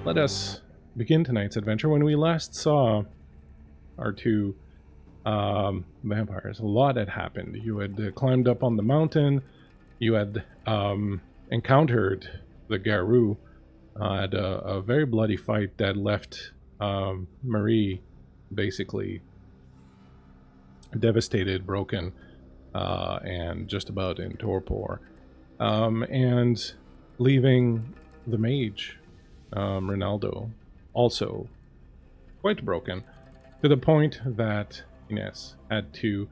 let us begin tonight's adventure. When we last saw our two vampires, a lot had happened. You had climbed up on the mountain. You had encountered the Garou. Had a very bloody fight that left Marie basically devastated, broken, and just about in torpor. And leaving the mage, Ronaldo, also quite broken, to the point that Ynes had to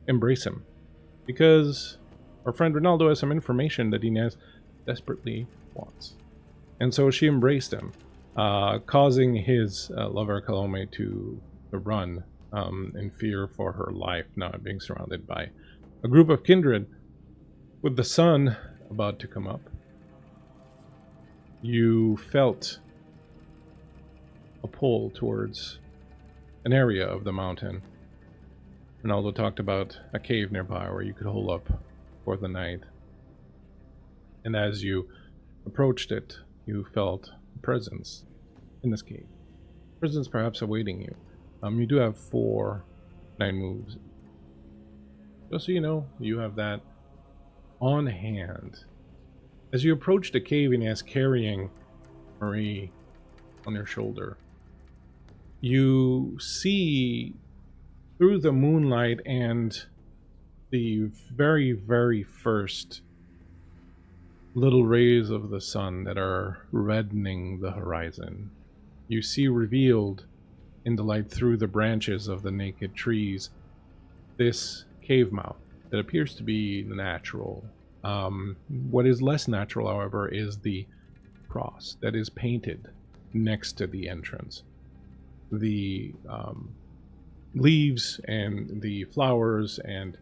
embrace him. Because our friend Ronaldo has some information that Ynes desperately wants. And so she embraced him, causing his lover Kalome to run in fear for her life, now being surrounded by a group of kindred. With the sun about to come up, you felt a pull towards an area of the mountain. Ronaldo talked about a cave nearby where you could hole up for the night. And as you approached it, you felt a presence in this cave. Presence perhaps awaiting you. You do have 4 9 moves. Just so you know, you have that on hand. As you approach the cave, Ynes carrying Marie on your shoulder, you see through the moonlight and the very, very first little rays of the sun that are reddening the horizon. You see revealed in the light through the branches of the naked trees this cave mouth that appears to be natural. What is less natural, however, is the cross that is painted next to the entrance. The leaves and the flowers and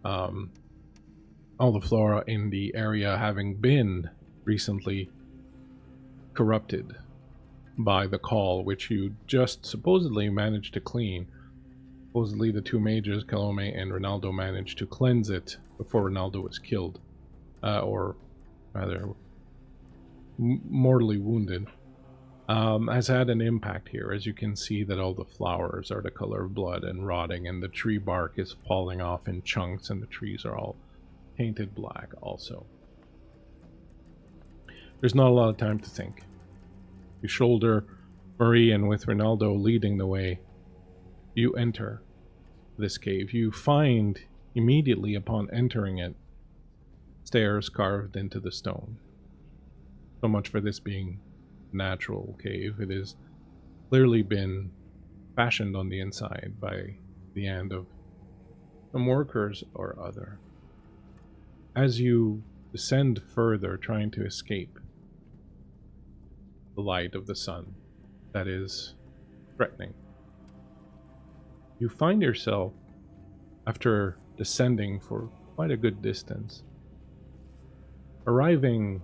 all the flora in the area having been recently corrupted by the call, which you just supposedly managed to clean. Supposedly the 2 mages, Kalome and Ronaldo, managed to cleanse it before Ronaldo was killed. Or rather, mortally wounded. Has had an impact here, as you can see that all the flowers are the color of blood and rotting, and the tree bark is falling off in chunks, and the trees are all painted black also. There's not a lot of time to think. You shoulder Marie, and with Ronaldo leading the way, you enter this cave. You find, immediately upon entering it, stairs carved into the stone. So much for this being natural cave. It has clearly been fashioned on the inside by the hand of some workers or other. As you descend further, trying to escape the light of the sun that is threatening, you find yourself, after descending for quite a good distance, arriving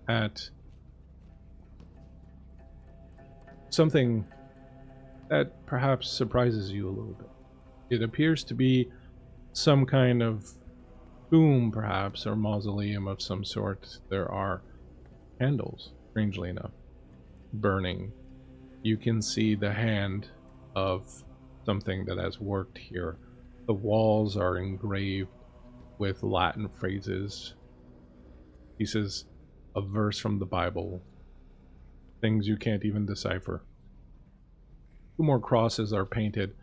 at something that perhaps surprises you a little bit. It appears to be some kind of tomb, perhaps, or mausoleum of some sort. There are candles, strangely enough, burning. You can see the hand of something that has worked here. The walls are engraved with Latin phrases, pieces of verse from the Bible, things you can't even decipher. 2 more crosses are painted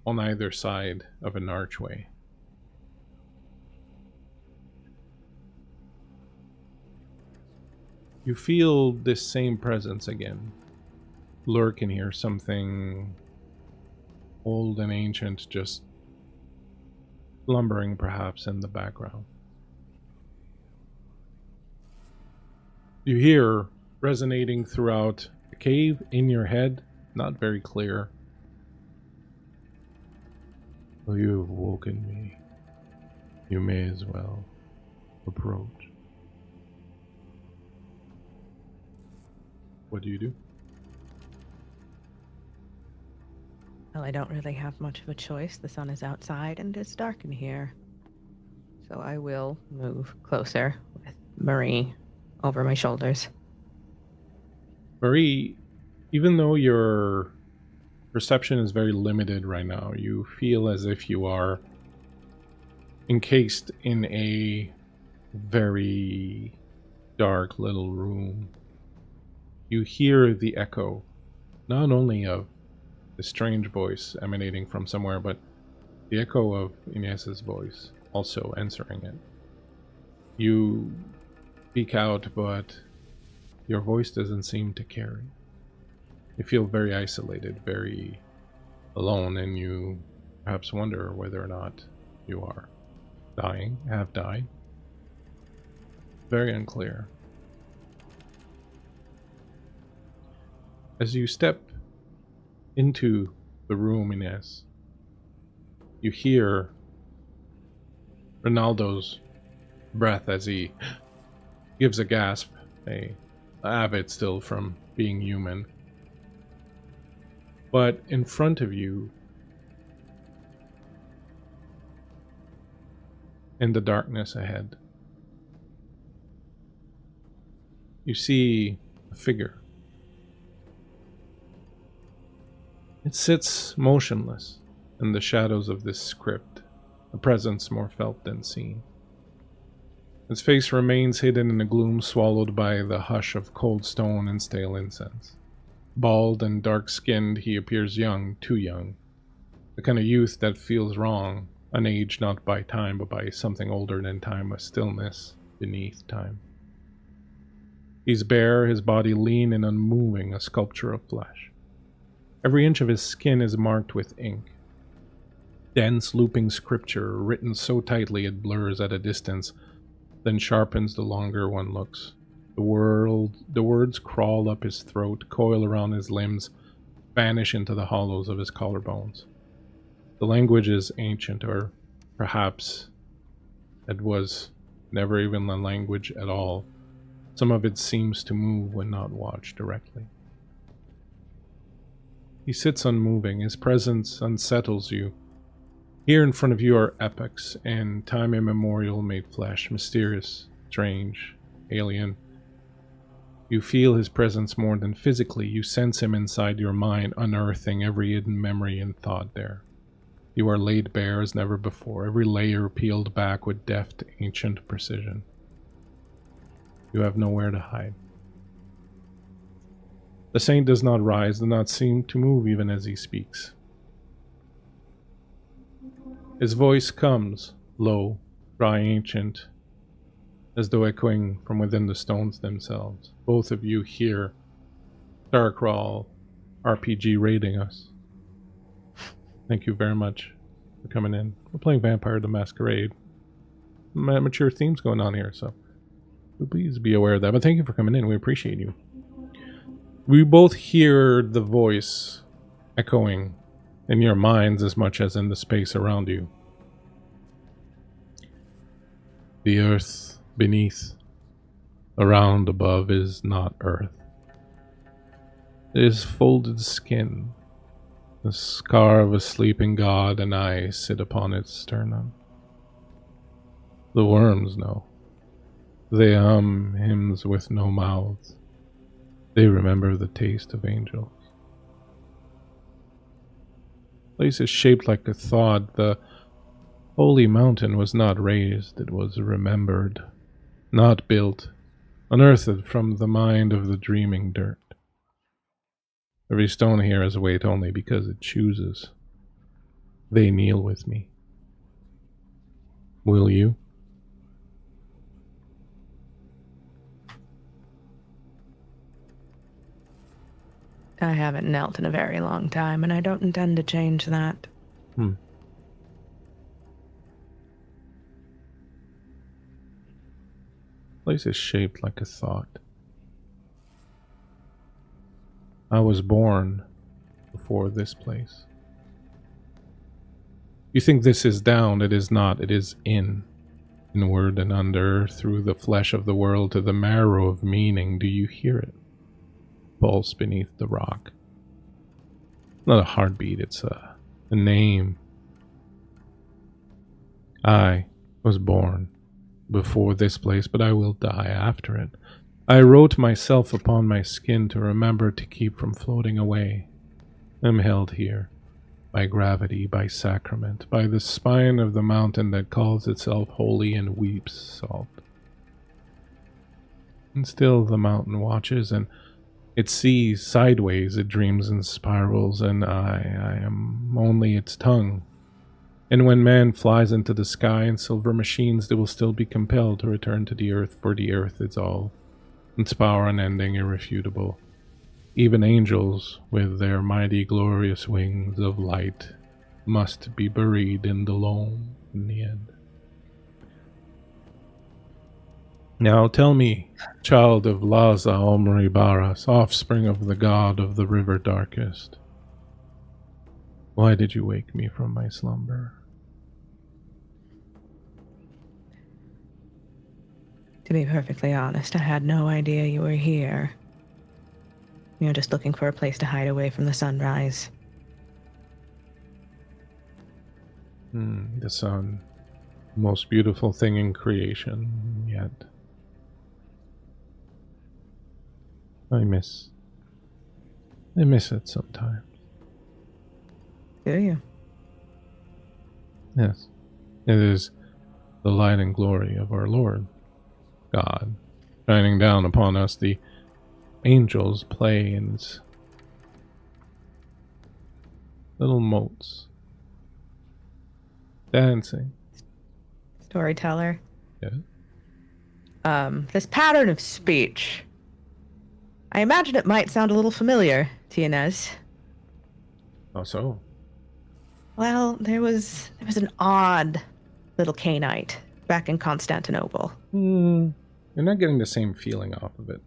on either side of an archway. You feel this same presence again lurk in here, something old and ancient, just slumbering perhaps in the background. You hear resonating throughout the cave in your head, not very clear. Well, you have woken me. You may as well approach. What do you do? Well, I don't really have much of a choice. The sun is outside and it's dark in here. So I will move closer with Marie over my shoulders. Marie, even though your perception is very limited right now, you feel as if you are encased in a very dark little room. You hear the echo, not only of the strange voice emanating from somewhere, but the echo of Ynes's voice also answering it. You speak out, but your voice doesn't seem to carry. You feel very isolated, very alone, and you perhaps wonder whether or not you are dying, have died. Very unclear. As you step into the room, Ynes, you hear Ronaldo's breath as he gives a gasp, a avid still from being human. But in front of you, in the darkness ahead, you see a figure. It sits motionless in the shadows of this crypt, a presence more felt than seen. Its face remains hidden in the gloom, swallowed by the hush of cold stone and stale incense. Bald and dark-skinned, he appears young, too young. The kind of youth that feels wrong, an age not by time, but by something older than time, a stillness beneath time. He's bare, his body lean and unmoving, a sculpture of flesh. Every inch of his skin is marked with ink. Dense, looping scripture, written so tightly it blurs at a distance, then sharpens the longer one looks. The words crawl up his throat, coil around his limbs, vanish into the hollows of his collarbones. The language is ancient, or perhaps it was never even a language at all. Some of it seems to move when not watched directly. He sits unmoving, his presence unsettles you. Here in front of you are epochs, and time immemorial made flesh, mysterious, strange, alien. You feel his presence more than physically, you sense him inside your mind, unearthing every hidden memory and thought there. You are laid bare as never before, every layer peeled back with deft, ancient precision. You have nowhere to hide. The saint does not rise, does not seem to move even as he speaks. His voice comes, low, dry, ancient, as though echoing from within the stones themselves. Both of you hear Starcrawl RPG raiding us. Thank you very much for coming in. We're playing Vampire the Masquerade. Mature themes going on here, so please be aware of that. But thank you for coming in. We appreciate you. We both hear the voice echoing in your minds as much as in the space around you. The earth beneath, around, above is not earth. It is folded skin, the scar of a sleeping god, and I sit upon its sternum. The worms know. They hum hymns with no mouths. They remember the taste of angels. The place is shaped like a thought. The holy mountain was not raised, it was remembered, not built, unearthed from the mind of the dreaming dirt. Every stone here has weight only because it chooses. They kneel with me. Will you? I haven't knelt in a very long time, and I don't intend to change that. Place is shaped like a thought. I was born before this place. You think this is down, it is not, it is inward and under, through the flesh of the world to the marrow of meaning. Do you hear it? Pulse beneath the rock. Not a heartbeat, it's a name. I was born before this place, but I will die after it. I wrote myself upon my skin to remember to keep from floating away. I'm held here, by gravity, by sacrament, by the spine of the mountain that calls itself holy and weeps salt. And still the mountain watches, and it sees sideways, it dreams in spirals, and I am only its tongue. And when man flies into the sky in silver machines, they will still be compelled to return to the earth, for the earth is all, its power unending, irrefutable. Even angels, with their mighty glorious wings of light, must be buried in the loam in the end. Now tell me, child of Laza Omri Baras, offspring of the god of the river darkest, why did you wake me from my slumber? To be perfectly honest, I had no idea you were here. You're just looking for a place to hide away from the sunrise. The sun, most beautiful thing in creation, yet I miss it sometimes. Do you? Yes, it is the light and glory of our Lord, God, shining down upon us. The angels play in its little motes, dancing. Storyteller. Yeah. This pattern of speech. I imagine it might sound a little familiar to Ynes. How so? Well, there was an odd little Canaanite back in Constantinople. You're not getting the same feeling off of it.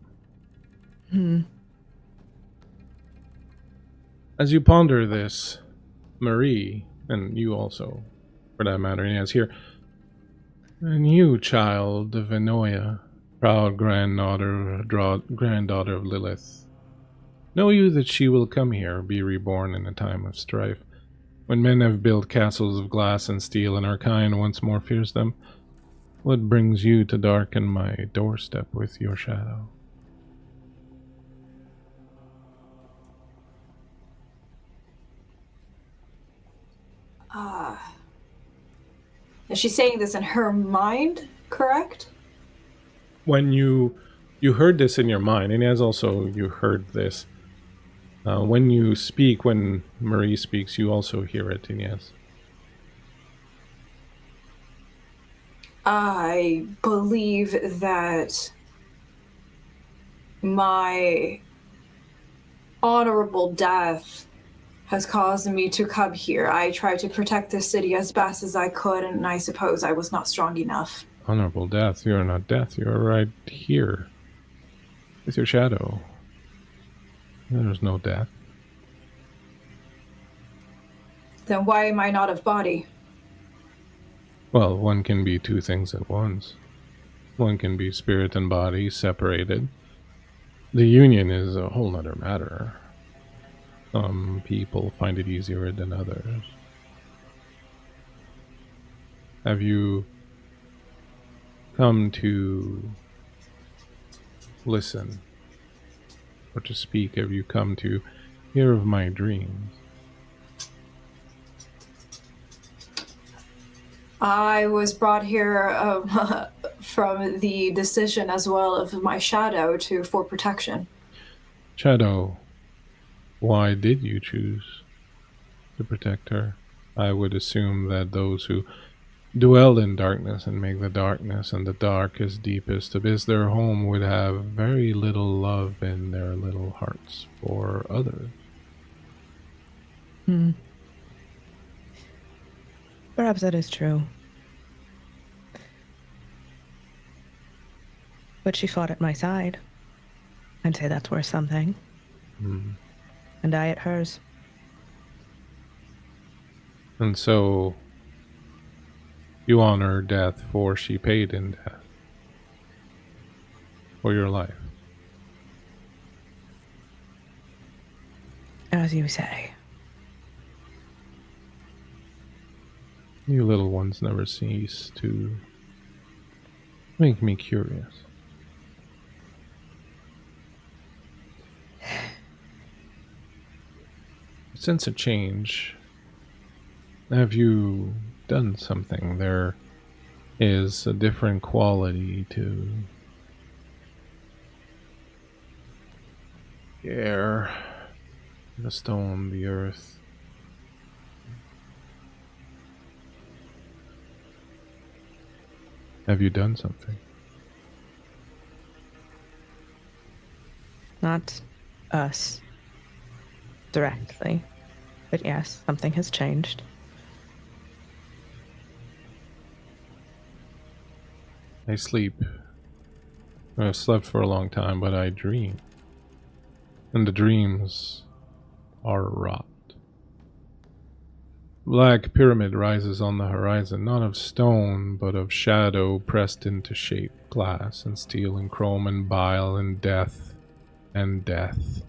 As you ponder this, Marie, and you also, for that matter, Ynes here, and you, child of Enoia, proud granddaughter of Lilith, know you that she will come here, be reborn in a time of strife, when men have built castles of glass and steel and our kind once more fears them? What brings you to darken my doorstep with your shadow? Is she saying this in her mind, correct? When you heard this in your mind, and as also you heard this, when you speak, when Marie speaks, you also hear it, Ynes. I believe that my honorable death has caused me to come here. I tried to protect this city as best as I could, and I suppose I was not strong enough. Honorable death? You are not death. You are right here with your shadow. There's no death. Then why am I not of body? Well, one can be two things at once. One can be spirit and body separated. The union is a whole other matter. Some people find it easier than others. Have you come to listen or to speak? Have you come to hear of my dreams? I was brought here from the decision as well of my shadow for protection. Shadow, why did you choose to protect her? I would assume that those who dwell in darkness and make the darkness and the dark as deepest abyss their home would have very little love in their little hearts for others. Perhaps that is true. But she fought at my side. I'd say that's worth something. And I at hers. And so you honor death, for she paid in death for your life. As you say. You little ones never cease to make me curious. sense a change. Have you done something? There is a different quality to the air, the stone, the earth. Have you done something? Not us directly, but yes, something has changed. I sleep. I've slept for a long time, but I dream. And the dreams are rot. Black pyramid rises on the horizon, not of stone, but of shadow pressed into shape, glass and steel and chrome and bile and death, and death,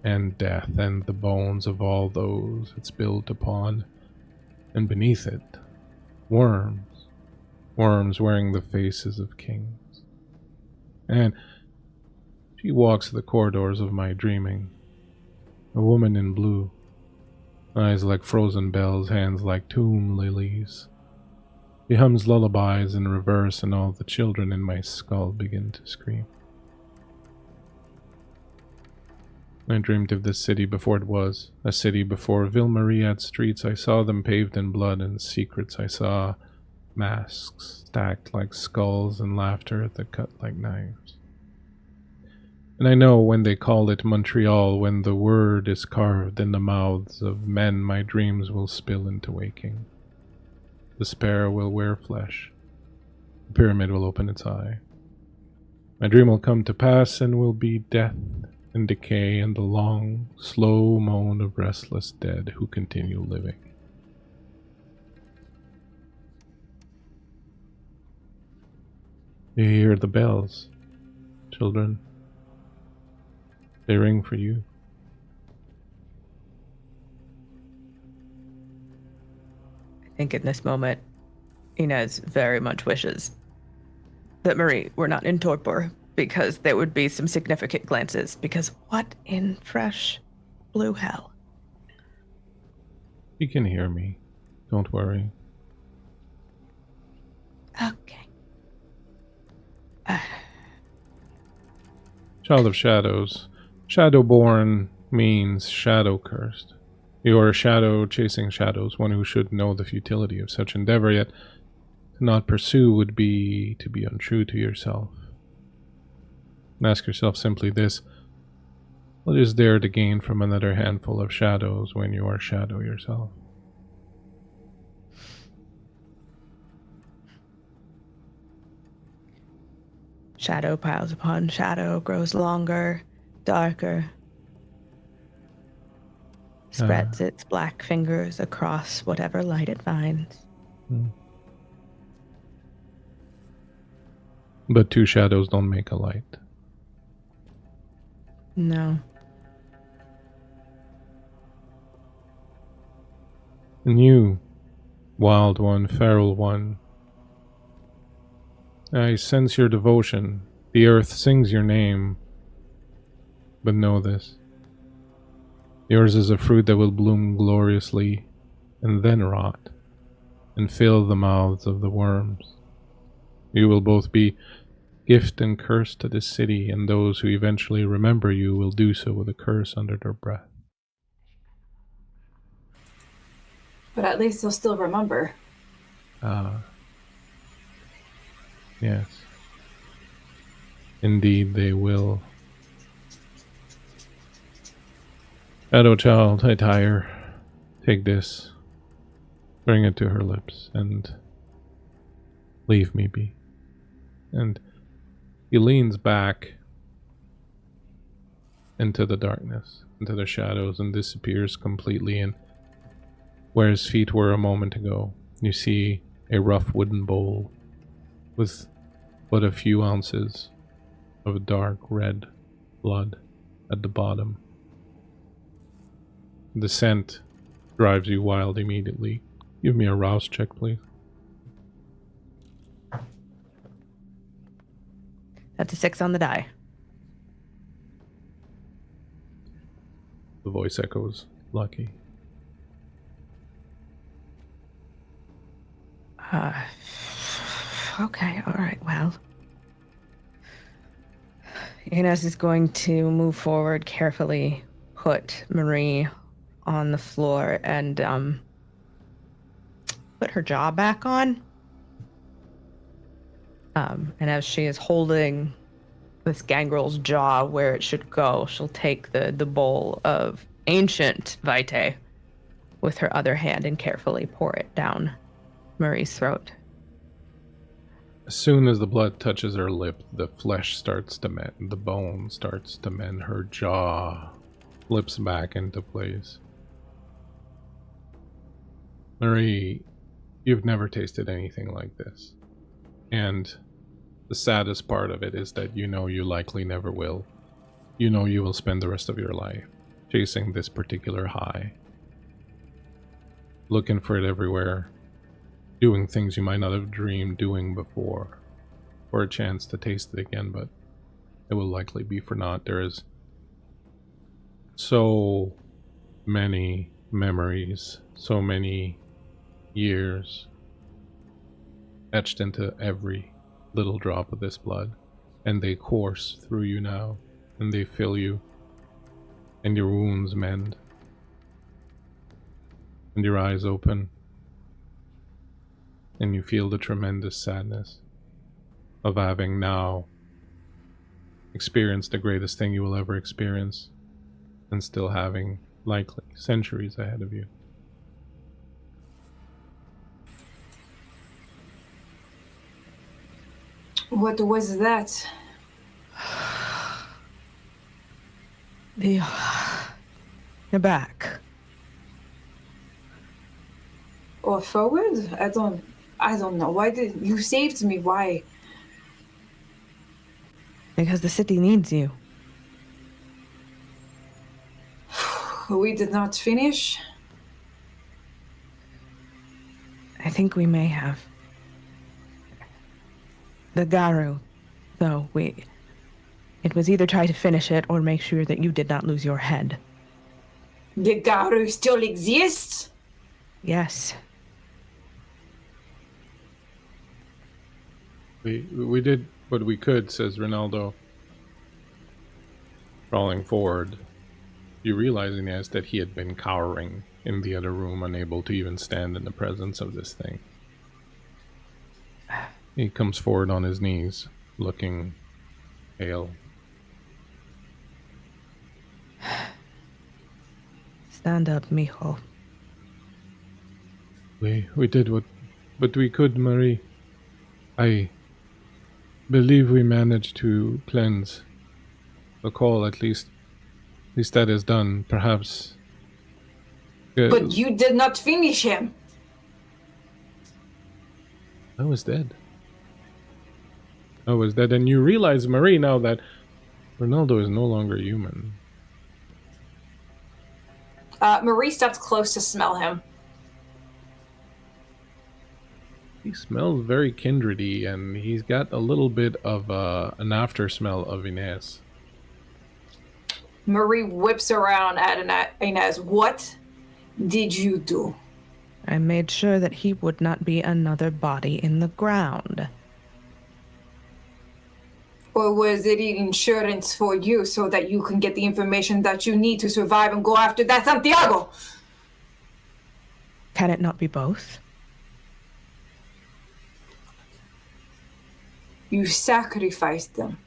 and death, and the bones of all those it's built upon. And beneath it, worms. Worms wearing the faces of kings. And she walks the corridors of my dreaming. A woman in blue. Eyes like frozen bells, hands like tomb lilies. She hums lullabies in reverse, and all the children in my skull begin to scream. I dreamed of this city before it was. A city before Ville Marie had streets. I saw them paved in blood and secrets. I saw masks stacked like skulls and laughter that cut like knives. And I know when they call it Montreal, when the word is carved in the mouths of men, my dreams will spill into waking. Despair will wear flesh. The pyramid will open its eye. My dream will come to pass and will be death and decay and the long, slow moan of restless dead who continue living. You hear the bells, children. They ring for you. I think in this moment, Ynes very much wishes that Marie were not in torpor, because there would be some significant glances, because what in fresh blue hell? You can hear me. Don't worry. Okay. Child of shadows. Shadowborn means shadow cursed. You are a shadow chasing shadows, one who should know the futility of such endeavor, yet to not pursue would be to be untrue to yourself. Ask yourself simply this: what is there to gain from another handful of shadows when you are shadow yourself? Shadow piles upon shadow, grows longer, darker, spreads its black fingers across whatever light it finds. But two shadows don't make a light. No. And you, wild one, feral one, I sense your devotion. The earth sings your name. But know this: yours is a fruit that will bloom gloriously and then rot and fill the mouths of the worms. You will both be gift and curse to this city, and those who eventually remember you will do so with a curse under their breath. But at least they'll still remember. Yes. Indeed they will. Shadow child, I tire. Take this. Bring it to her lips, and leave me be. And he leans back into the darkness, into the shadows, and disappears completely. And where his feet were a moment ago, you see a rough wooden bowl with but a few ounces of dark red blood at the bottom. The scent drives you wild immediately. Give me a rouse check, please. That's a 6 on the die. The voice echoes. lucky. Okay, all right, well. Ynes is going to move forward carefully, put Marie on the floor, and put her jaw back on. And as she is holding this gangrel's jaw where it should go, she'll take the bowl of ancient vitae with her other hand and carefully pour it down Marie's throat. As soon as the blood touches her lip, the flesh starts to mend, the bone starts to mend, her jaw flips back into place. Marie, you've never tasted anything like this. And the saddest part of it is that you know you likely never will. You know you will spend the rest of your life chasing this particular high. Looking for it everywhere. Doing things you might not have dreamed doing before. For a chance to taste it again, but it will likely be for naught. There is so many memories, so many years etched into every little drop of this blood, and they course through you now, and they fill you, and your wounds mend, and your eyes open, and you feel the tremendous sadness of having now experienced the greatest thing you will ever experience, and still having likely centuries ahead of you. What was that? The back. Or forward? I don't know. Why did you saved me? Why? Because the city needs you. We did not finish. I think we may have. The Garu, though, it was either try to finish it or make sure that you did not lose your head. The Garu still exists? Yes. We did what we could, says Ronaldo, crawling forward. You realize, Ynes, that he had been cowering in the other room, unable to even stand in the presence of this thing. He comes forward on his knees, looking pale. Stand up, mijo. We did what we could, Marie. I believe we managed to cleanse the call, at least that is done. Perhaps. But you did not finish him. I was dead. And you realize, Marie, now that Ronaldo is no longer human. Marie stepped close to smell him. He smells very kindredy, and he's got a little bit of an after smell of Ynes. Marie whips around at Ynes. What did you do? I made sure that he would not be another body in the ground. Or was it insurance for you so that you can get the information that you need to survive and go after that Santiago? Can it not be both? You sacrificed them.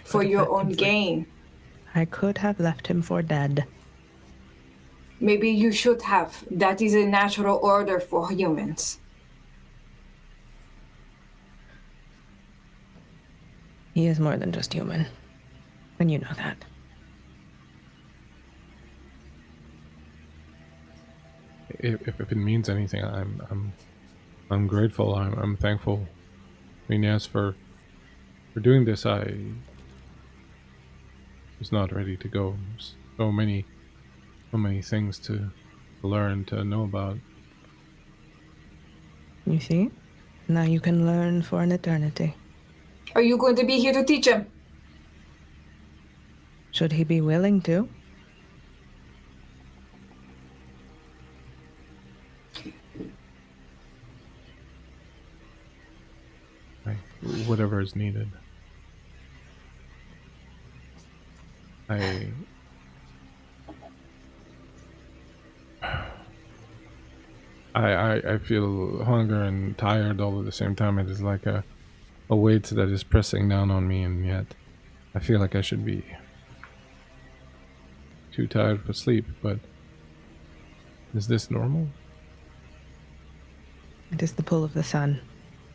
For your own gain. I could have left him for dead. Maybe you should have. That is a natural order for humans. He is more than just human. And you know that. If it means anything, I'm grateful. I'm thankful, Ynes, for doing this. I was not ready to go. So many things to learn, to know about. You see? Now you can learn for an eternity. Are you going to be here to teach him? Should he be willing to? Whatever is needed. I feel hunger and tired all at the same time. It is like a weight that is pressing down on me, and yet I feel like I should be too tired for sleep, but is this normal? It is the pull of the sun.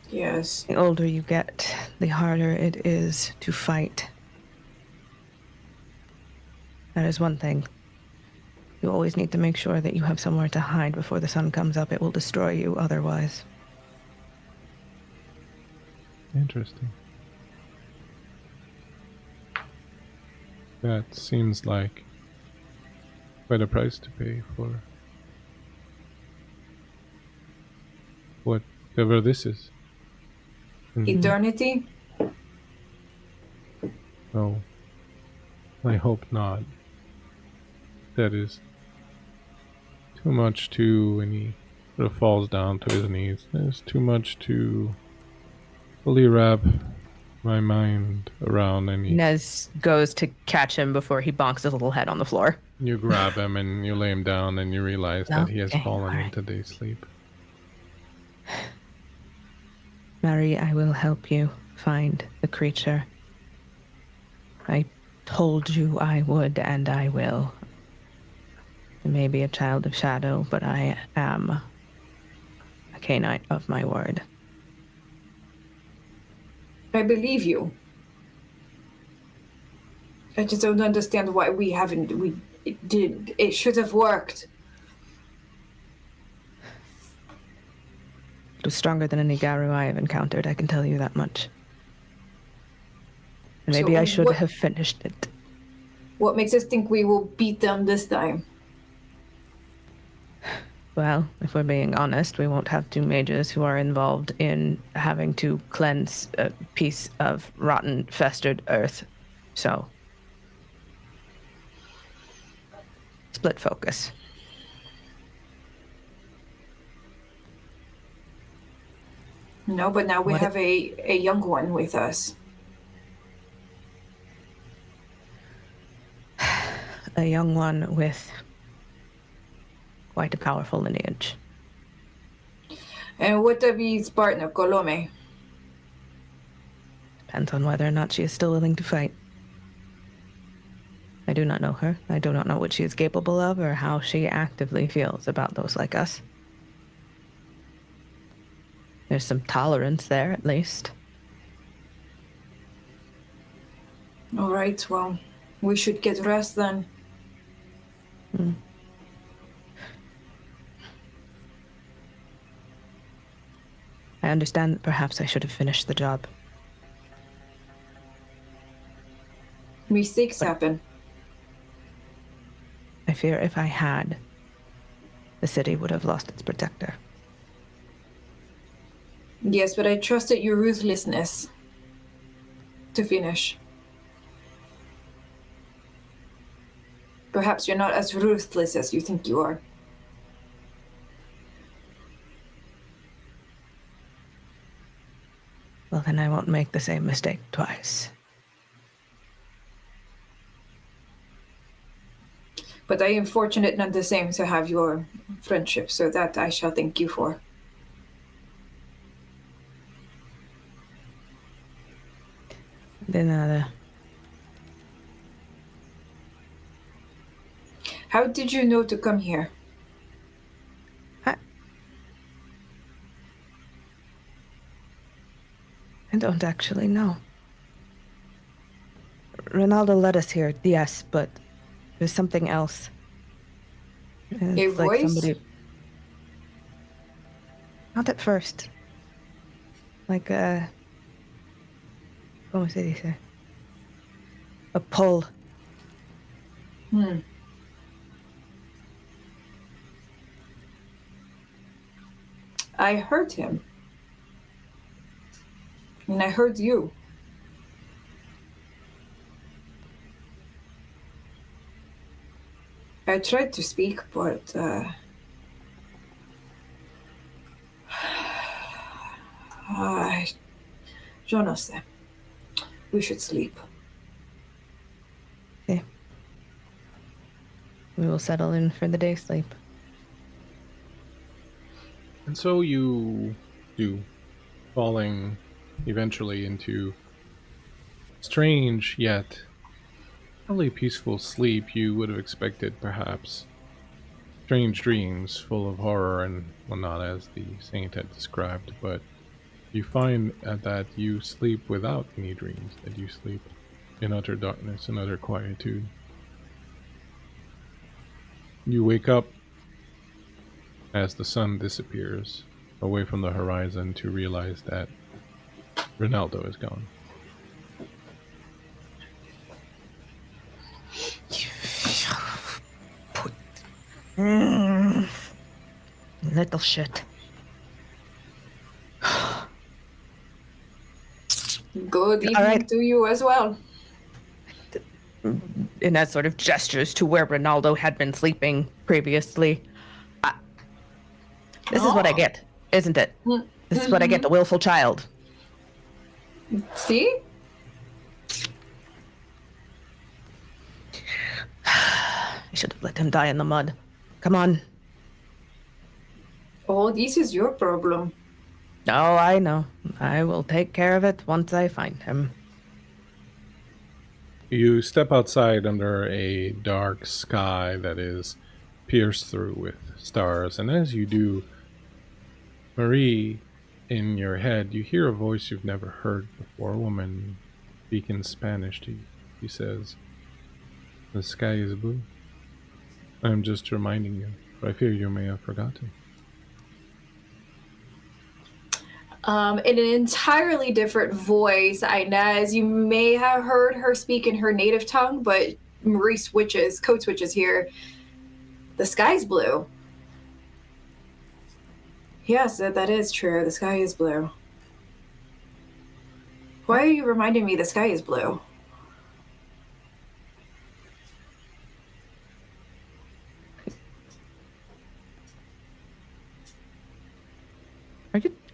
Yes. The older you get, the harder it is to fight. That is one thing. You always need to make sure that you have somewhere to hide before the sun comes up. It will destroy you otherwise. Interesting. That seems like quite a price to pay for whatever this is. Eternity? Oh, I hope not. That is too much to, and he sort of falls down to his knees. There's too much to fully wrap my mind around, and Ynes goes to catch him before he bonks his little head on the floor. you grab him and you lay him down, and you realize that he has Okay, fallen alright. into day sleep. Mary, I will help you find the creature. I told you I would, and I will. I may be a child of shadow, but I am a Canite of my word. I believe you. I just don't understand why it should have worked. It was stronger than any Garu I have encountered, I can tell you that much. And maybe So I should what- have finished it. What makes us think we will beat them this time? Well, if we're being honest, we won't have two mages who are involved in having to cleanse a piece of rotten, festered earth. So, split focus. No, but now we What have a young one with us. A young one with quite a powerful lineage. And what of his partner, Colome? Depends on whether or not she is still willing to fight. I do not know her. I do not know what she is capable of or how she actively feels about those like us. There's some tolerance there, at least. All right, well, we should get rest then. I understand that perhaps I should have finished the job. Mistakes happen. I fear if I had, the city would have lost its protector. Yes, but I trusted your ruthlessness to finish. Perhaps you're not as ruthless as you think you are. Well, then I won't make the same mistake twice. But I am fortunate none the same to have your friendship, so that I shall thank you for. De nada. How did you know to come here? I don't actually know. Ronaldo led us here, yes, but there's something else. A It's like voice? somebody. Not at first. Like a. ¿Cómo se dice? A pull. I heard him. And I heard you. tried to speak, but je ne sais. We should sleep. Okay. We will settle in for the day sleep. And so you do, falling eventually into strange yet probably peaceful sleep you would have expected, perhaps. Strange dreams full of horror and whatnot, as the saint had described, but you find that you sleep without any dreams, that you sleep in utter darkness and utter quietude. You wake up as the sun disappears away from the horizon to realize that Ronaldo is gone. Little shit. Good evening right. to you as well. Inez sort of gestures to where Ronaldo had been sleeping previously. This is what I get, isn't it? This is what I get, the willful child. See? I should have let him die in the mud. Come on. Oh, this is your problem. Oh, I know. I will take care of it once I find him. You step outside under a dark sky that is pierced through with stars, and as you do, Marie, in your head, you hear a voice you've never heard before, a woman speak in Spanish to you. She says, "The sky is blue. I am just reminding you, but I fear you may have forgotten." In an entirely different voice, Inez, you may have heard her speak in her native tongue, but Marie code switches here. The sky's blue. Yes, that is true. The sky is blue. Why are you reminding me the sky is blue?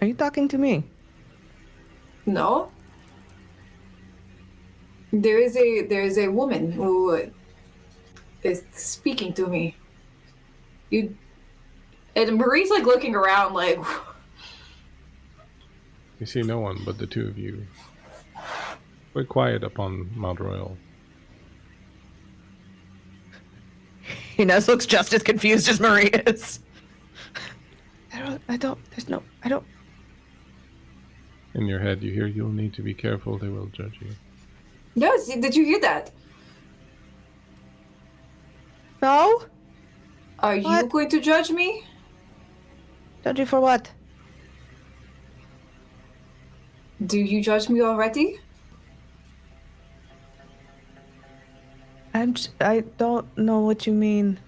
Are you talking to me? No. There is a woman who is speaking to me. And Marie's like looking around like You see no one but the two of you. Quite quiet upon Montreal. Inez looks just as confused as Marie is. I don't. In your head, you hear, "You'll need to be careful, they will judge you." Yes, did you hear that? No? Are you What? going to judge me? Judge you for what? Do you judge me already? I don't know what you mean.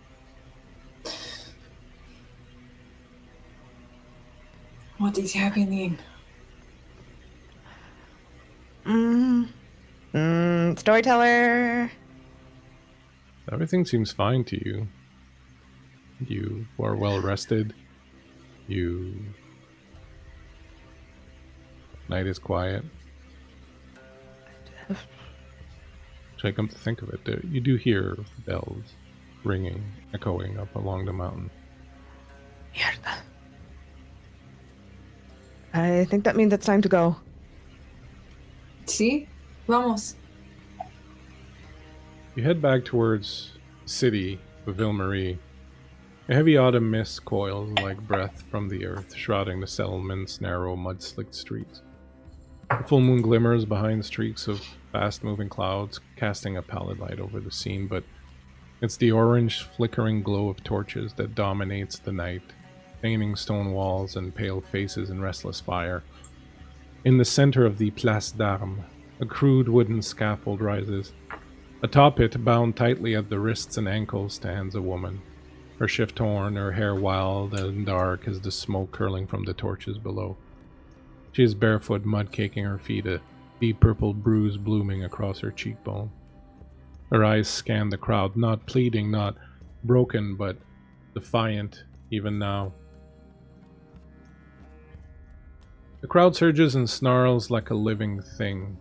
What is happening? Storyteller. Everything seems fine to you. You are well rested. Night is quiet. So I come to think of it, you do hear bells ringing, echoing up along the mountain. Mierda. I think that means it's time to go. Sí, vamos. You head back towards the city of Ville-Marie. A heavy autumn mist coils like breath from the earth, shrouding the settlement's narrow, mud-slicked streets. The full moon glimmers behind streaks of fast-moving clouds, casting a pallid light over the scene, but it's the orange, flickering glow of torches that dominates the night, painting stone walls and pale faces in restless fire. In the center of the Place d'Armes, a crude wooden scaffold rises. Atop it, bound tightly at the wrists and ankles, stands a woman. Her shift torn, her hair wild and dark as the smoke curling from the torches below. She is barefoot, mud caking her feet, a deep purple bruise blooming across her cheekbone. Her eyes scan the crowd, not pleading, not broken but defiant even now. The crowd surges and snarls like a living thing.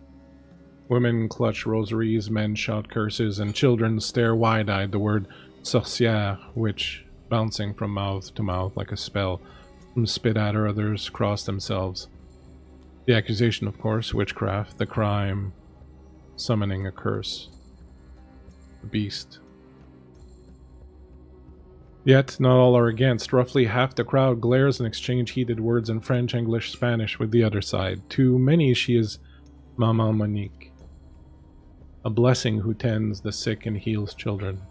Women clutch rosaries, men shout curses, and children stare wide-eyed the word sorcière, which, bouncing from mouth to mouth like a spell, some spit at her, others cross themselves. The accusation, of course, witchcraft, the crime, summoning a curse. The beast. Yet, not all are against. Roughly half the crowd glares and exchange heated words in French, English, Spanish with the other side. To many, she is Maman Monique, a blessing who tends the sick and heals children.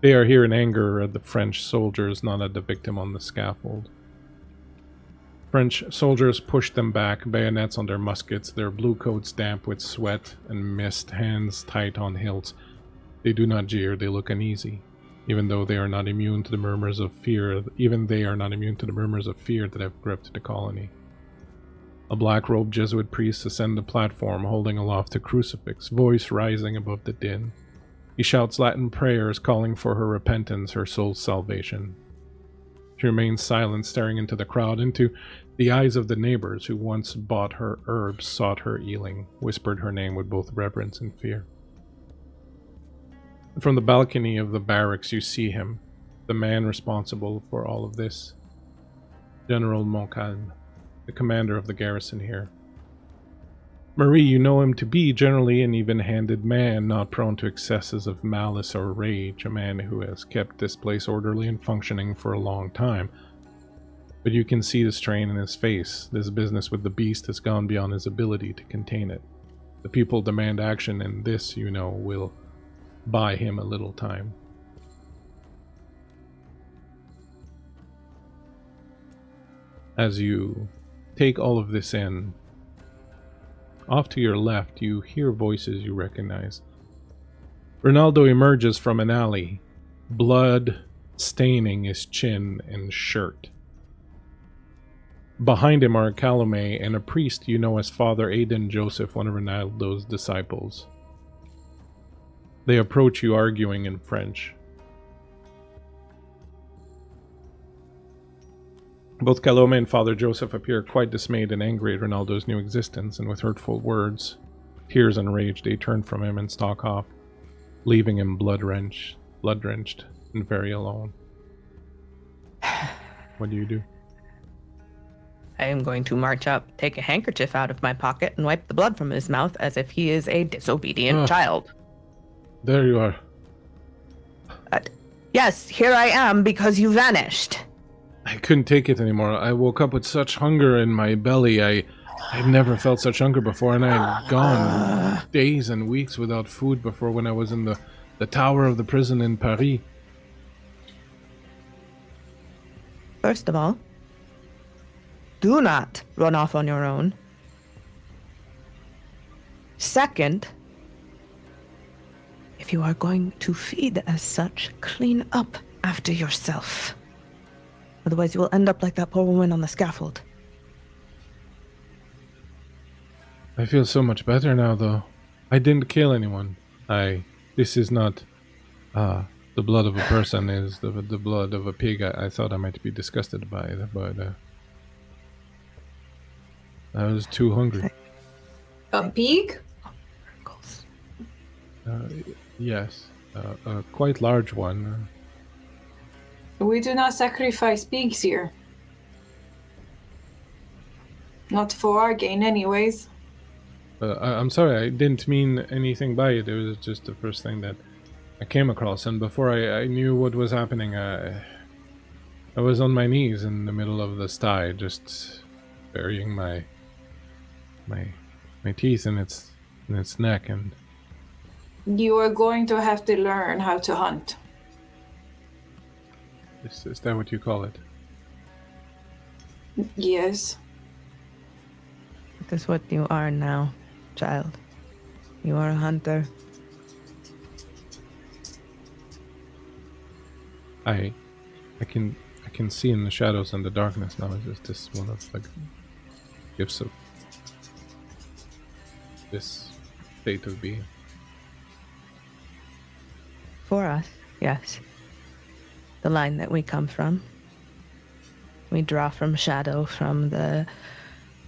They are here in anger at the French soldiers, not at the victim on the scaffold. French soldiers push them back, bayonets on their muskets, their blue coats damp with sweat and mist, hands tight on hilts. They do not jeer, they look uneasy. Even they are not immune to the murmurs of fear that have gripped the colony. A black-robed Jesuit priest ascends the platform, holding aloft a crucifix, voice rising above the din. He shouts Latin prayers, calling for her repentance, her soul's salvation. She remains silent, staring into the crowd, into the eyes of the neighbors who once bought her herbs, sought her healing, whispered her name with both reverence and fear. From the balcony of the barracks you see him, the man responsible for all of this. General Montcalm, the commander of the garrison here. Marie, you know him to be generally an even-handed man, not prone to excesses of malice or rage, a man who has kept this place orderly and functioning for a long time. But you can see the strain in his face. This business with the beast has gone beyond his ability to contain it. The people demand action, and this, you know, will buy him a little time. As you take all of this in, off to your left, you hear voices you recognize. Ronaldo emerges from an alley, blood staining his chin and shirt. Behind him are Calome and a priest you know as Father Aidan Joseph, one of Ronaldo's disciples. They approach you arguing in French. Both Calome and Father Joseph appear quite dismayed and angry at Ronaldo's new existence, and with hurtful words, tears and rage, they turn from him and stalk off, leaving him blood-drenched, and very alone. What do you do? I am going to march up, take a handkerchief out of my pocket, and wipe the blood from his mouth as if he is a disobedient child. There you are. Yes, here I am because you vanished. I couldn't take it anymore. I woke up with such hunger in my belly. I'd never felt such hunger before, and I had gone days and weeks without food before when I was in the tower of the prison in Paris. First of all, do not run off on your own. Second, if you are going to feed as such, clean up after yourself. Otherwise you will end up like that poor woman on the scaffold. I feel so much better now, though. I didn't kill anyone. This is not, the blood of a person is the blood of a pig. I thought I might be disgusted by it, but, I was too hungry. A pig? Yes, a quite large one. We do not sacrifice pigs here. Not for our gain, anyways. I'm sorry, I didn't mean anything by it. It was just the first thing that I came across, and before I knew what was happening, I was on my knees in the middle of the sty, just burying my teeth in its neck, and You are going to have to learn how to hunt. is that what you call it? Yes. That is what you are now, child. You are a hunter. I can see in the shadows and the darkness now. Is this one of the gifts of this state of being? For us, yes. the line that we come from. We draw from shadow, from the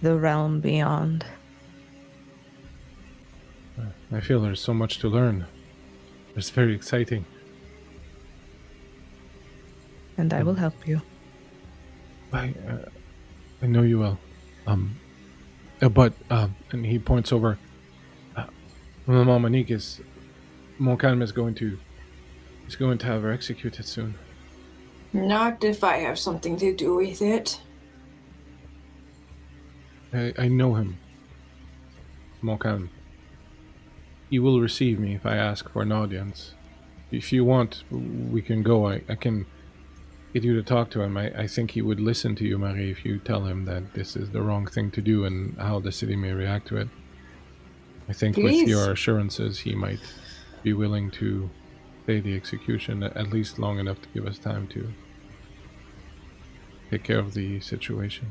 realm beyond. I feel there's so much to learn. It's very exciting. And I will help you. I know you will. But and he points over. Maman Monique is... Montcalm is going to have her executed soon. Not if I have something to do with it. I know him. Montcalm. He will receive me if I ask for an audience. If you want, we can go. I can get you to talk to him. I think he would listen to you, Marie, if you tell him that this is the wrong thing to do and how the city may react to it. I think Please. with your assurances, he might be willing to stay the execution at least long enough to give us time to take care of the situation.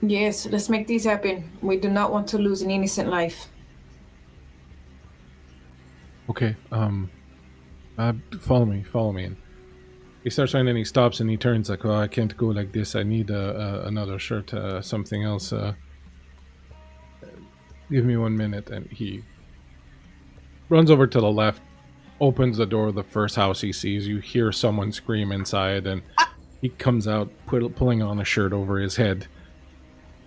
Yes, let's make this happen. We do not want to lose an innocent life. Okay, follow me. And he starts running and he stops and he turns like, oh, I can't go like this. I need another shirt, something else. Give me 1 minute. And he runs over to the left, opens the door of the first house he sees. You hear someone scream inside and he comes out pulling on a shirt over his head.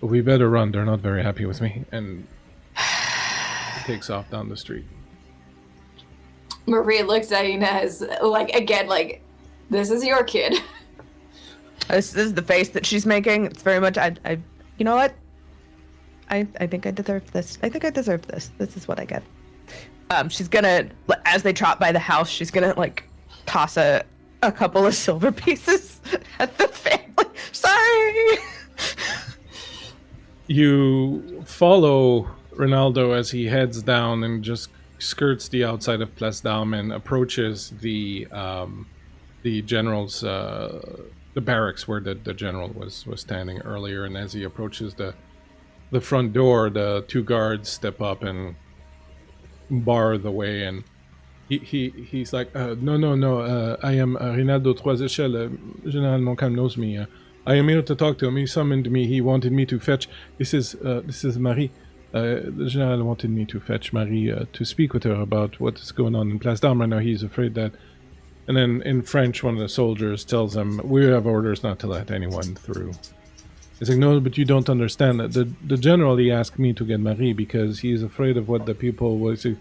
We better run. They're not very happy with me. And he takes off down the street. Maria looks at Ynes, like, this is your kid. This is the face that she's making. It's very much, you know what? I think I deserve this. I think I deserve this. This is what I get. She's gonna, as they trot by the house, she's gonna, toss a couple of silver pieces at the family. Sorry! You follow Ronaldo as he heads down and just skirts the outside of Place d'Armes and approaches the general's the barracks where the general was standing earlier. And as he approaches the front door, the two guards step up and bar the way. And he's like, no, I am Rinaldo Trois Echelles. General Montcalm knows me. I am here to talk to him. He summoned me. He wanted me to fetch. This is Marie. The general wanted me to fetch Marie to speak with her about what is going on in Place d'Armes right now. He's afraid that... And then in French, one of the soldiers tells him, we have orders not to let anyone through. He's like, no, but you don't understand. The general, he asked me to get Marie because he's afraid of what the people will see.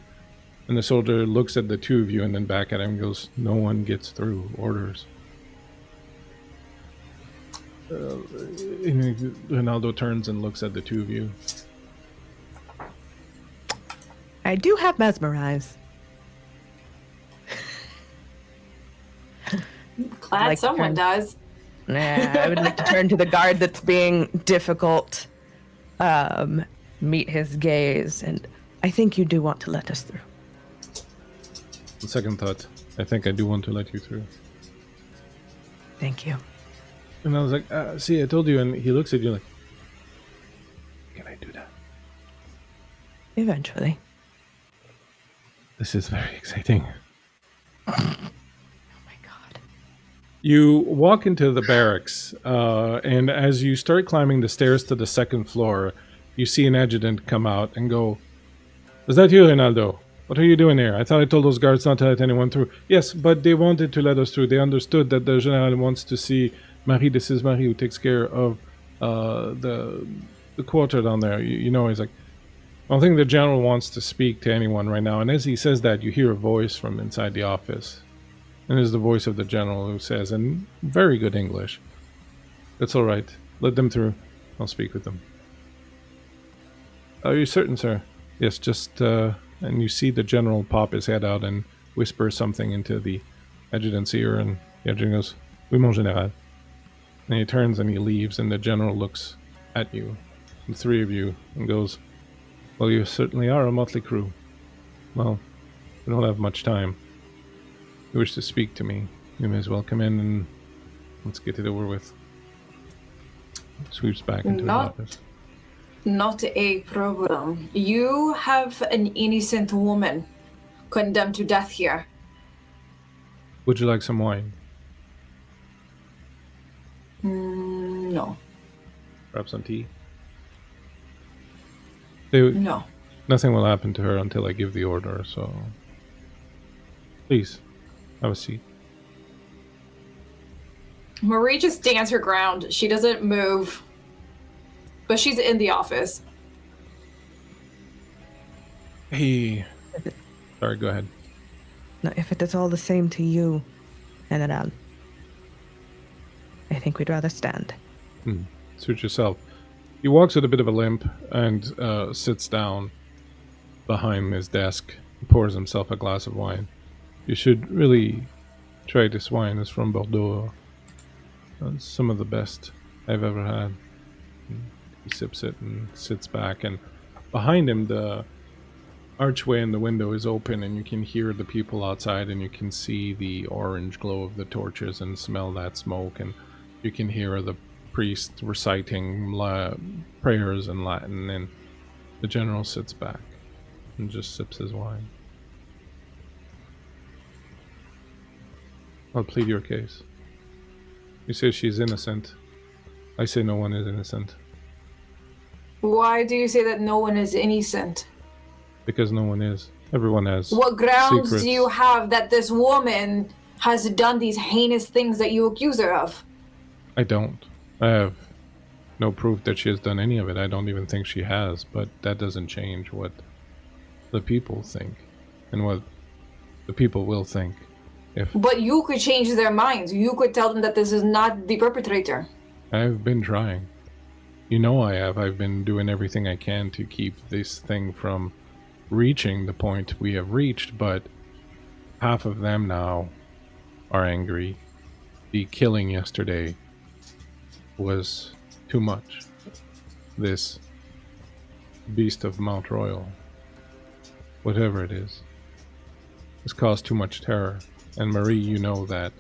And the soldier looks at the two of you and then back at him and goes, no one gets through. Orders. Ronaldo turns and looks at the two of you. I do have mesmerize. Glad someone does. Nah, I would like to turn to the guard that's being difficult, meet his gaze, and I think you do want to let us through. On second thought, I think I do want to let you through. Thank you. And I was like, see, I told you. And he looks at you like, can I do that? Eventually. This is very exciting. Oh my god. You walk into the barracks, and as you start climbing the stairs to the second floor, you see an adjutant come out and go, is that you, Rinaldo? What are you doing here? I thought I told those guards not to let anyone through. Yes, but they wanted to let us through. They understood that the general wants to see Marie. This is Marie who takes care of the quarter down there. You know, he's like, I don't think the general wants to speak to anyone right now. And as he says that, you hear a voice from inside the office. And it's the voice of the general who says, in very good English, that's all right. Let them through. I'll speak with them. Are you certain, sir? Yes, just... and you see the general pop his head out and whisper something into the adjutant's ear. And the adjutant goes, oui, mon général. And he turns and he leaves, and the general looks at you, the three of you, and goes, well, you certainly are a motley crew. Well, we don't have much time. If you wish to speak to me, you may as well come in and let's get it over with. Sweeps back into the office. Not a problem. You have an innocent woman condemned to death here. Would you like some wine? No. Grab some tea. They, No. nothing will happen to her until I give the order, so... Please, have a seat. Marie just stands her ground. She doesn't move. But she's in the office. Hey... Sorry, go ahead. Now, if it is all the same to you, General, I think we'd rather stand. Suit yourself. He walks with a bit of a limp and sits down behind his desk, pours himself a glass of wine. You should really try this wine. It's from Bordeaux. It's some of the best I've ever had. He sips it and sits back, and behind him the archway in the window is open, and you can hear the people outside, and you can see the orange glow of the torches and smell that smoke, and you can hear the priest reciting prayers in Latin, and the general sits back and just sips his wine. I'll plead your case. You say she's innocent. I say no one is innocent. Why do you say that no one is innocent? Because no one is. Everyone has What grounds secrets. do you have that this woman has done these heinous things that you accuse her of? I don't. I have no proof that she has done any of it. I don't even think she has, but that doesn't change what the people think and what the people will think. But you could change their minds. You could tell them that this is not the perpetrator. I've been trying. You know I have. I've been doing everything I can to keep this thing from reaching the point we have reached, but half of them now are angry. The killing yesterday was too much. This beast of Mount Royal, whatever it is, has caused too much terror. And Marie, you know that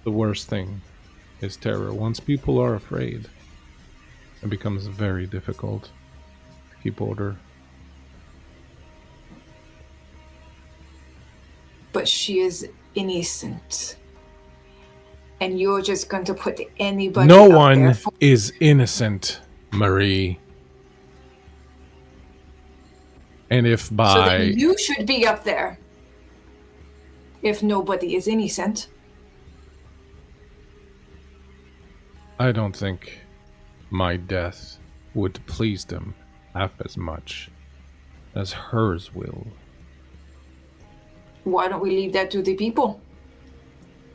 the worst thing is terror. Once people are afraid, it becomes very difficult to keep order. But she is innocent. And you're just going to put anybody No up one there for... is innocent, Marie. And if So by... then you should be up there. If nobody is innocent. I don't think my death would please them half as much as hers will. Why don't we leave that to the people?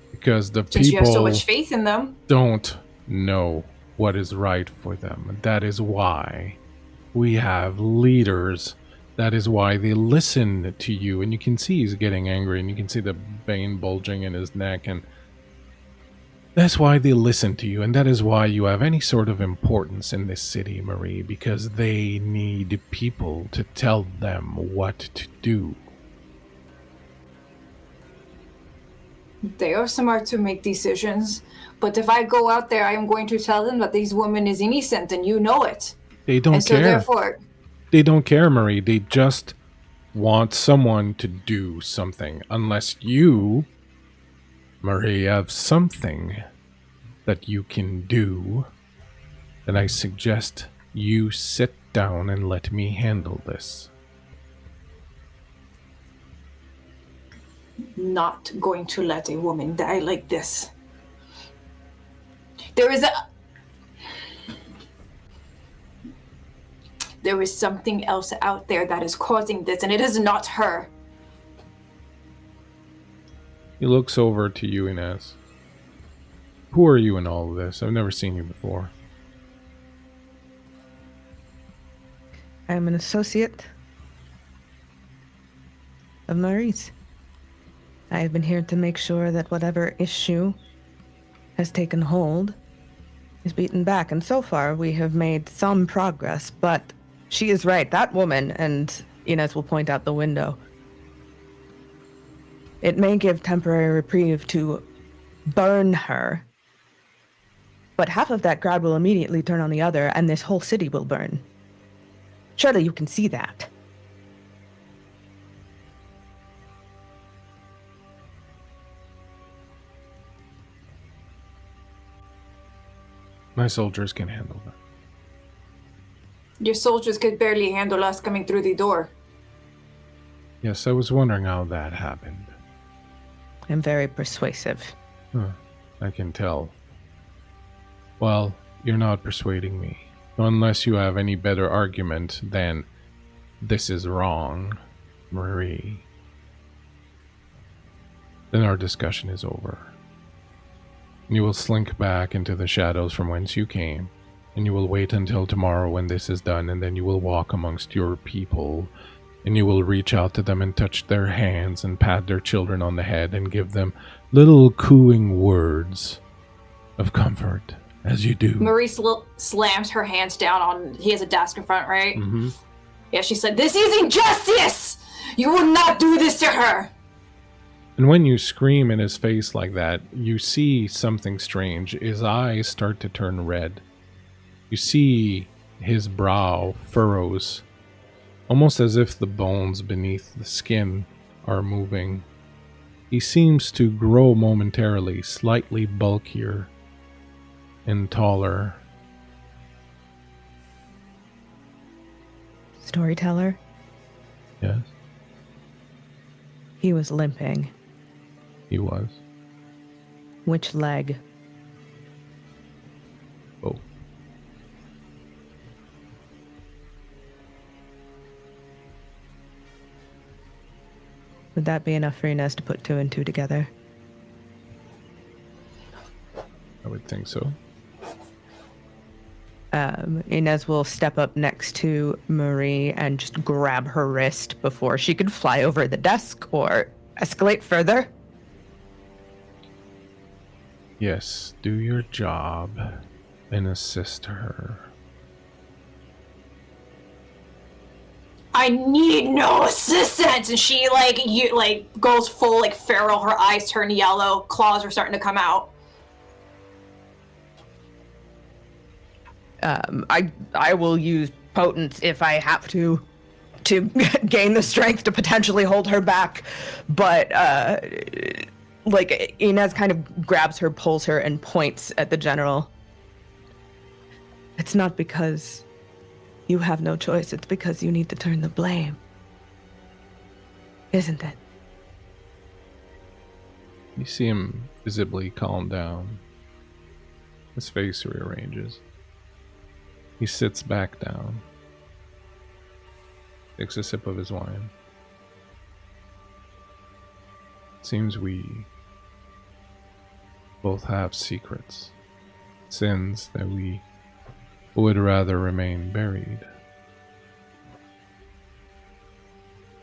Because the Since you have so people much faith in them. don't know what is right for them. That is why we have leaders. That is why they listen to you. And you can see he's getting angry, and you can see the vein bulging in his neck, and that's why they listen to you, and that is why you have any sort of importance in this city, Marie, because they need people to tell them what to do. They are smart to make decisions. But if I go out there, I am going to tell them that this woman is innocent, and you know it. They don't and so care. Therefore, They don't care, Marie. They just want someone to do something. Unless you, Marie, have something that you can do, then I suggest you sit down and let me handle this. not going to let a woman die like this. There is something else out there that is causing this, and it is not her. He looks over to you, Ynes. Who are you in all of this? I've never seen you before. I am an associate of Marie's. I have been here to make sure that whatever issue has taken hold is beaten back, and so far we have made some progress, but she is right. That woman, and Ynes will point out the window, it may give temporary reprieve to burn her, but half of that crowd will immediately turn on the other, and this whole city will burn. Surely you can see that. My soldiers can handle that. Your soldiers could barely handle us coming through the door. Yes, I was wondering how that happened. I'm very persuasive. I can tell. Well, you're not persuading me. Unless you have any better argument than this is wrong, Marie. Then our discussion is over. You will slink back into the shadows from whence you came, and you will wait until tomorrow when this is done, and then you will walk amongst your people, and you will reach out to them and touch their hands and pat their children on the head and give them little cooing words of comfort as you do. Marie slams her hands down on, he has a desk in front, right? Mm-hmm. Yeah, she said, "This is injustice! You will not do this to her!" And when you scream in his face like that, you see something strange. His eyes start to turn red. You see his brow furrows, almost as if the bones beneath the skin are moving. He seems to grow momentarily, slightly bulkier and taller. Storyteller, Yes, he was limping. he was. Which leg? Oh. Would that be enough for Ynes to put 2 and 2 together? I would think so. Ynes will step up next to Marie and just grab her wrist before she could fly over the desk or escalate further. Yes, do your job and assist her. I need no assistance! And she, goes full, feral. Her eyes turn yellow. Claws are starting to come out. I will use potence if I have to gain the strength to potentially hold her back. But, Ynes kind of grabs her, pulls her, and points at the general. It's not because you have no choice. It's because you need to turn the blame. Isn't it? You see him visibly calm down. His face rearranges. He sits back down. Takes a sip of his wine. Seems we both have secrets. Sins that we would rather remain buried.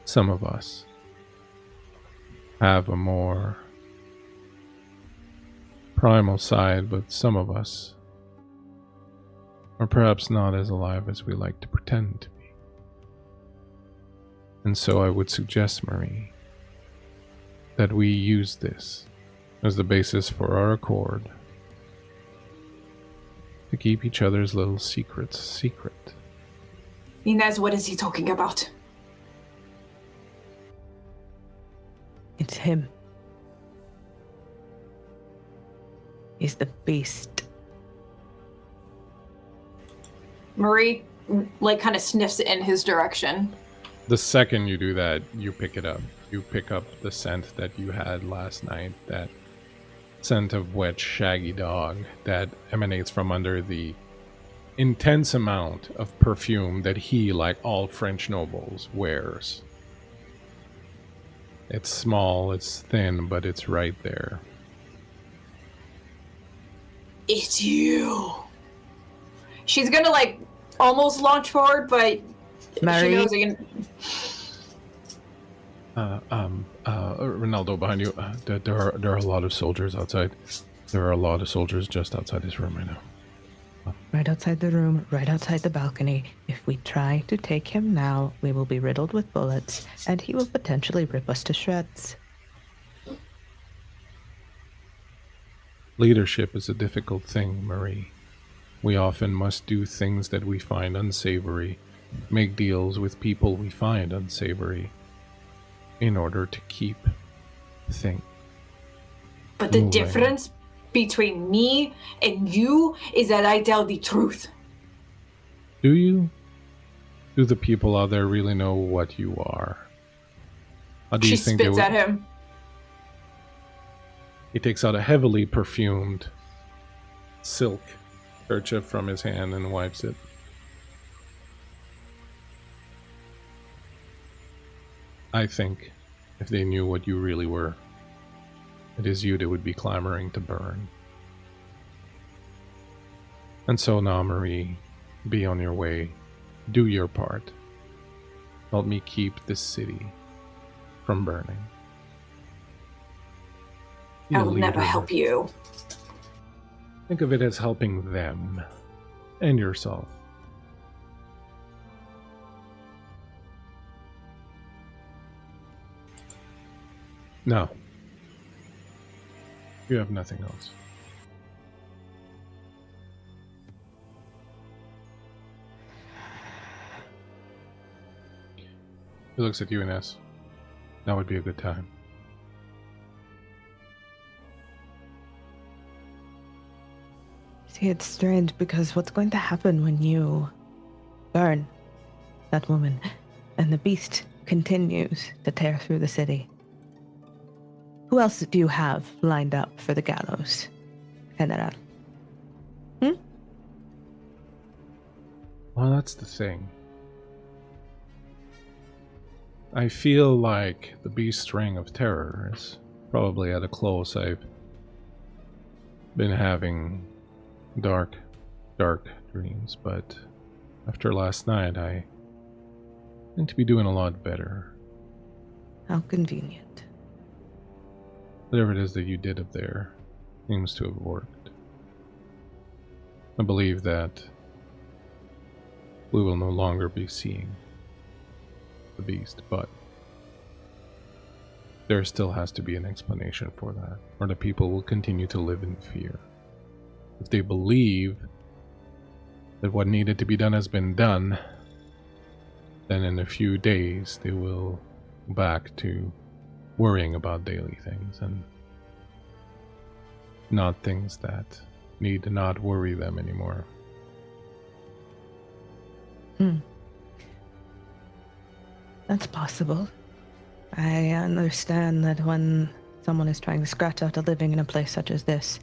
Some of us have a more primal side, but some of us are perhaps not as alive as we like to pretend to be. And so I would suggest, Marie, that we use this as the basis for our accord to keep each other's little secrets secret. Ynes, what is he talking about? It's him. He's the beast. Marie, kind of sniffs in his direction. The second you do that, you pick it up. You pick up the scent that you had last night, that scent of wet, shaggy dog that emanates from under the intense amount of perfume that he, like all French nobles, wears. It's small, it's thin, but it's right there. It's you. She's gonna almost launch forward, but Marie? she knows again. Ronaldo, behind you. There are a lot of soldiers outside. There are a lot of soldiers just outside this room right now. Right outside the room, right outside the balcony. If we try to take him now, we will be riddled with bullets, and he will potentially rip us to shreds. Leadership is a difficult thing, Marie. We often must do things that we find unsavory, make deals with people we find unsavory, in order to keep things. But the moving. difference between me and you is that I tell the truth. Do you? Do the people out there really know what you are? How do She you think they spits would? at him. He takes out a heavily perfumed silk kerchief from his hand and wipes it. I think if they knew what you really were, it is you that would be clamoring to burn. And so now, Marie, be on your way. Do your part. Help me keep this city from burning. Be I a will never leader. help you. Think of it as helping them and yourself. No. You have nothing else. He looks at you, Ynes. That would be a good time. See, it's strange because what's going to happen when you burn that woman and the beast continues to tear through the city? Who else do you have lined up for the gallows, General? Well, that's the thing. I feel like the beast's reign of terror is probably at a close. I've been having dark dreams, but after last night, I think to be doing a lot better. How convenient. Whatever it is that you did up there seems to have worked. I believe that we will no longer be seeing the beast, but there still has to be an explanation for that, or the people will continue to live in fear. If they believe that what needed to be done has been done, then in a few days they will go back to worrying about daily things and not things that need to not worry them anymore. That's possible. I understand that when someone is trying to scratch out a living in a place such as this,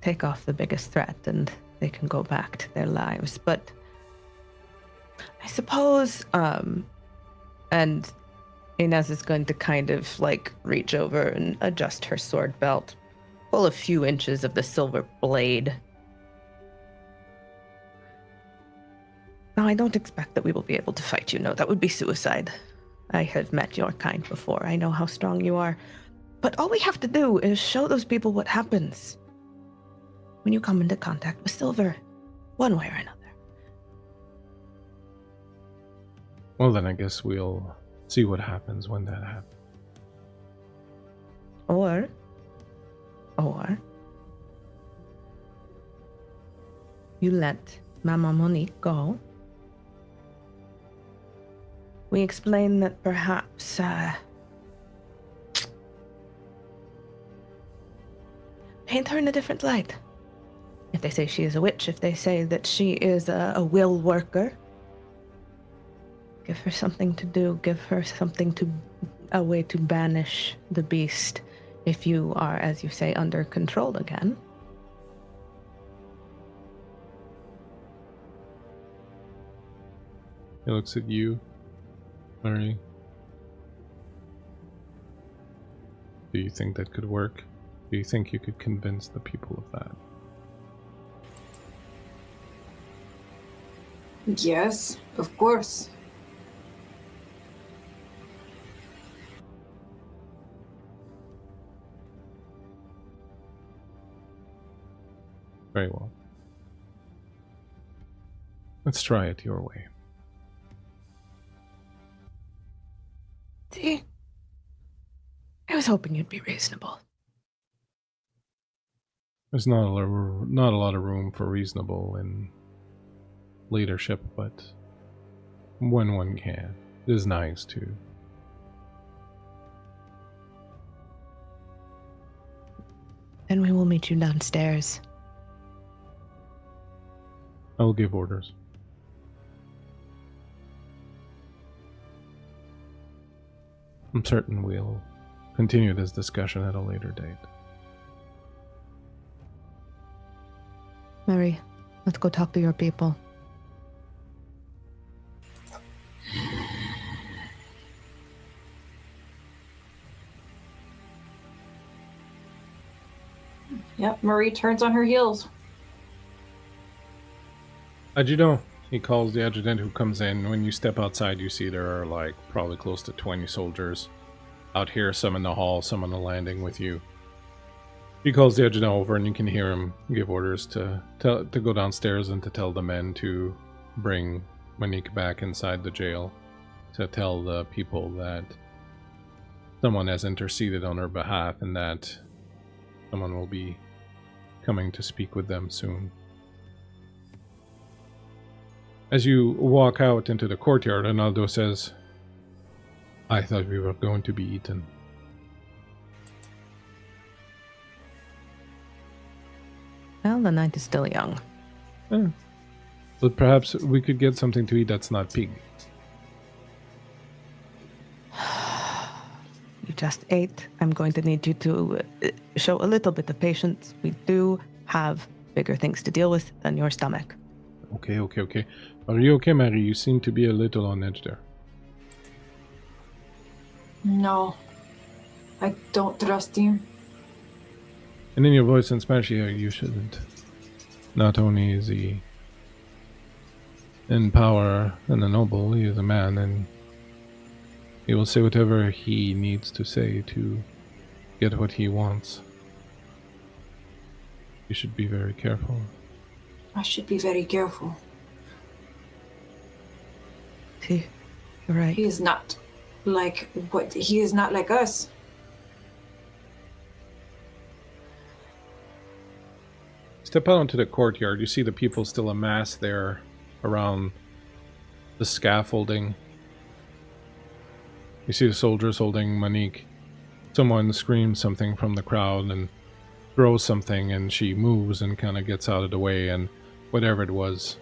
take off the biggest threat and they can go back to their lives. But I suppose, and Ynes is going to kind of like reach over and adjust her sword belt, pull a few inches of the silver blade. Now, I don't expect that we will be able to fight you. No, that would be suicide. I have met your kind before. I know how strong you are. But all we have to do is show those people what happens when you come into contact with silver, one way or another. Well, then I guess we'll see what happens when that happens. Or you let Mama Monique go. We explain that perhaps paint her in a different light. If they say she is a witch, if they say that she is a will worker, give her something to do, give her a way to banish the beast if you are, as you say, under control again. He looks at you, Marie. Do you think that could work? Do you think you could convince the people of that? Yes, of course. Very well. Let's try it your way. See? I was hoping you'd be reasonable. There's not a lot of room for reasonable in leadership, but when one can, it is nice to. Then we will meet you downstairs. I will give orders. I'm certain we'll continue this discussion at a later date. Marie, let's go talk to your people. Yep, Marie turns on her heels. Adjutant, he calls the adjutant who comes in. When you step outside, you see there are like probably close to 20 soldiers out here, some in the hall, some on the landing with you. He calls the adjutant over, and you can hear him give orders to go downstairs and to tell the men to bring Monique back inside the jail, to tell the people that someone has interceded on her behalf and that someone will be coming to speak with them soon. As you walk out into the courtyard, Ronaldo says, "I thought we were going to be eaten." Well, the night is still young. But perhaps we could get something to eat that's not pig. You just ate. I'm going to need you to show a little bit of patience. We do have bigger things to deal with than your stomach. Okay. Are you okay, Mary? You seem to be a little on edge there. No, I don't trust him. And in your voice in Spanish, yeah, you shouldn't. Not only is he in power and a noble, he is a man, and he will say whatever he needs to say to get what he wants. You should be very careful. I should be very careful. See, you're right. He is not like he is not like us. Step out onto the courtyard. You see the people still amassed there around the scaffolding. You see the soldiers holding Monique. Someone screams something from the crowd and throws something, and she moves and kind of gets out of the way, and whatever it was,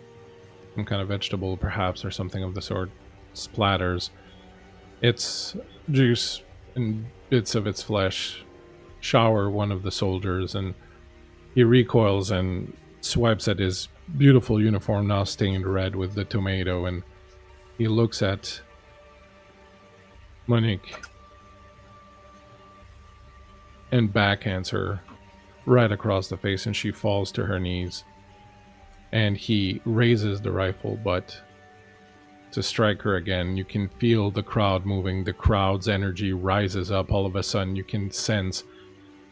some kind of vegetable perhaps or something of the sort, splatters its juice and bits of its flesh shower one of the soldiers, and he recoils and swipes at his beautiful uniform, now stained red with the tomato, and he looks at Monique and backhands her right across the face, and she falls to her knees. And he raises the rifle butt to strike her again. You can feel the crowd moving. The crowd's energy rises up. All of a sudden, you can sense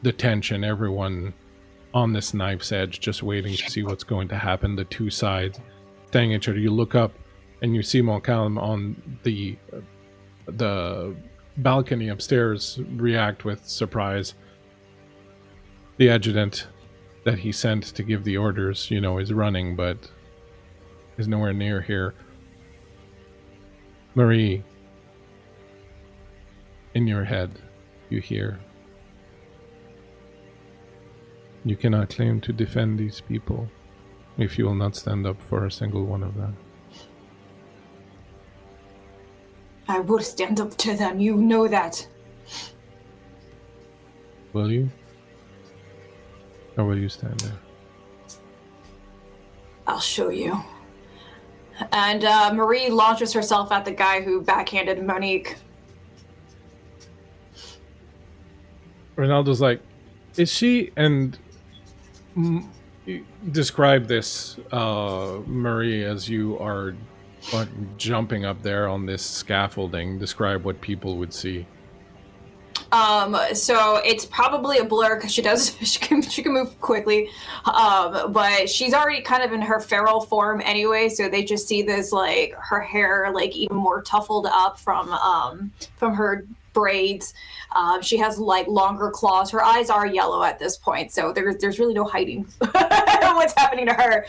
the tension. Everyone on this knife's edge, just waiting to see what's going to happen. The two sides staring at each other. You look up, and you see Montcalm on the balcony upstairs react with surprise. The adjutant that he sent to give the orders, is running, but is nowhere near here. Marie, in your head, you hear, "You cannot claim to defend these people if you will not stand up for a single one of them." I will stand up to them, you know that. Will you? Or will you stand there? I'll show you. And Marie launches herself at the guy who backhanded Monique. Ronaldo's like, "Is she?" And describe this, Marie, as you are jumping up there on this scaffolding. Describe what people would see. So it's probably a blur because she can move quickly, but she's already kind of in her feral form anyway. So they just see this, like, her hair, like, even more tuffled up from her braids. She has, like, longer claws. Her eyes are yellow at this point, so there's really no hiding what's happening to her.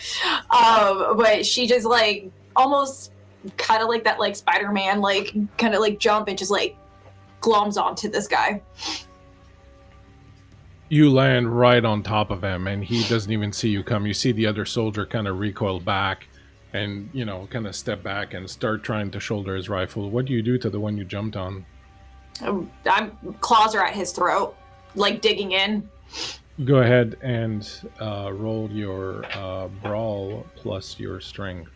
But she just, like, almost kind of like that, like, Spider-Man, like, kind of like jump and just, like, gloms onto this guy. You land right on top of him, and he doesn't even see you come. You see the other soldier kind of recoil back and, kind of step back and start trying to shoulder his rifle. What do you do to the one you jumped on? Claws are at his throat, like digging in. Go ahead and roll your brawl plus your strength.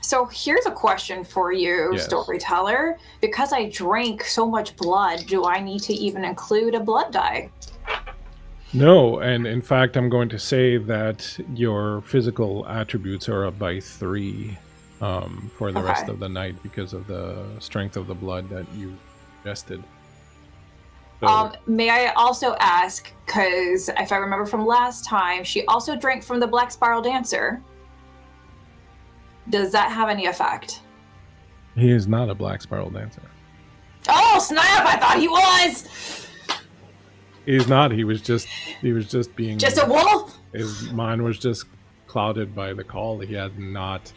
So here's a question for you, Yes. Storyteller. Because I drank so much blood, do I need to even include a blood die? No, and in fact, I'm going to say that your physical attributes are up by 3 for the rest Okay. of the night because of the strength of the blood that you ingested. So, May I also ask, because if I remember from last time, she also drank from the Black Spiral Dancer. Does that have any effect? he is not a Black Spiral Dancer. Oh, snap! I thought he was! He's not. He was just being... Just a wolf? His mind was just clouded by the call. He had not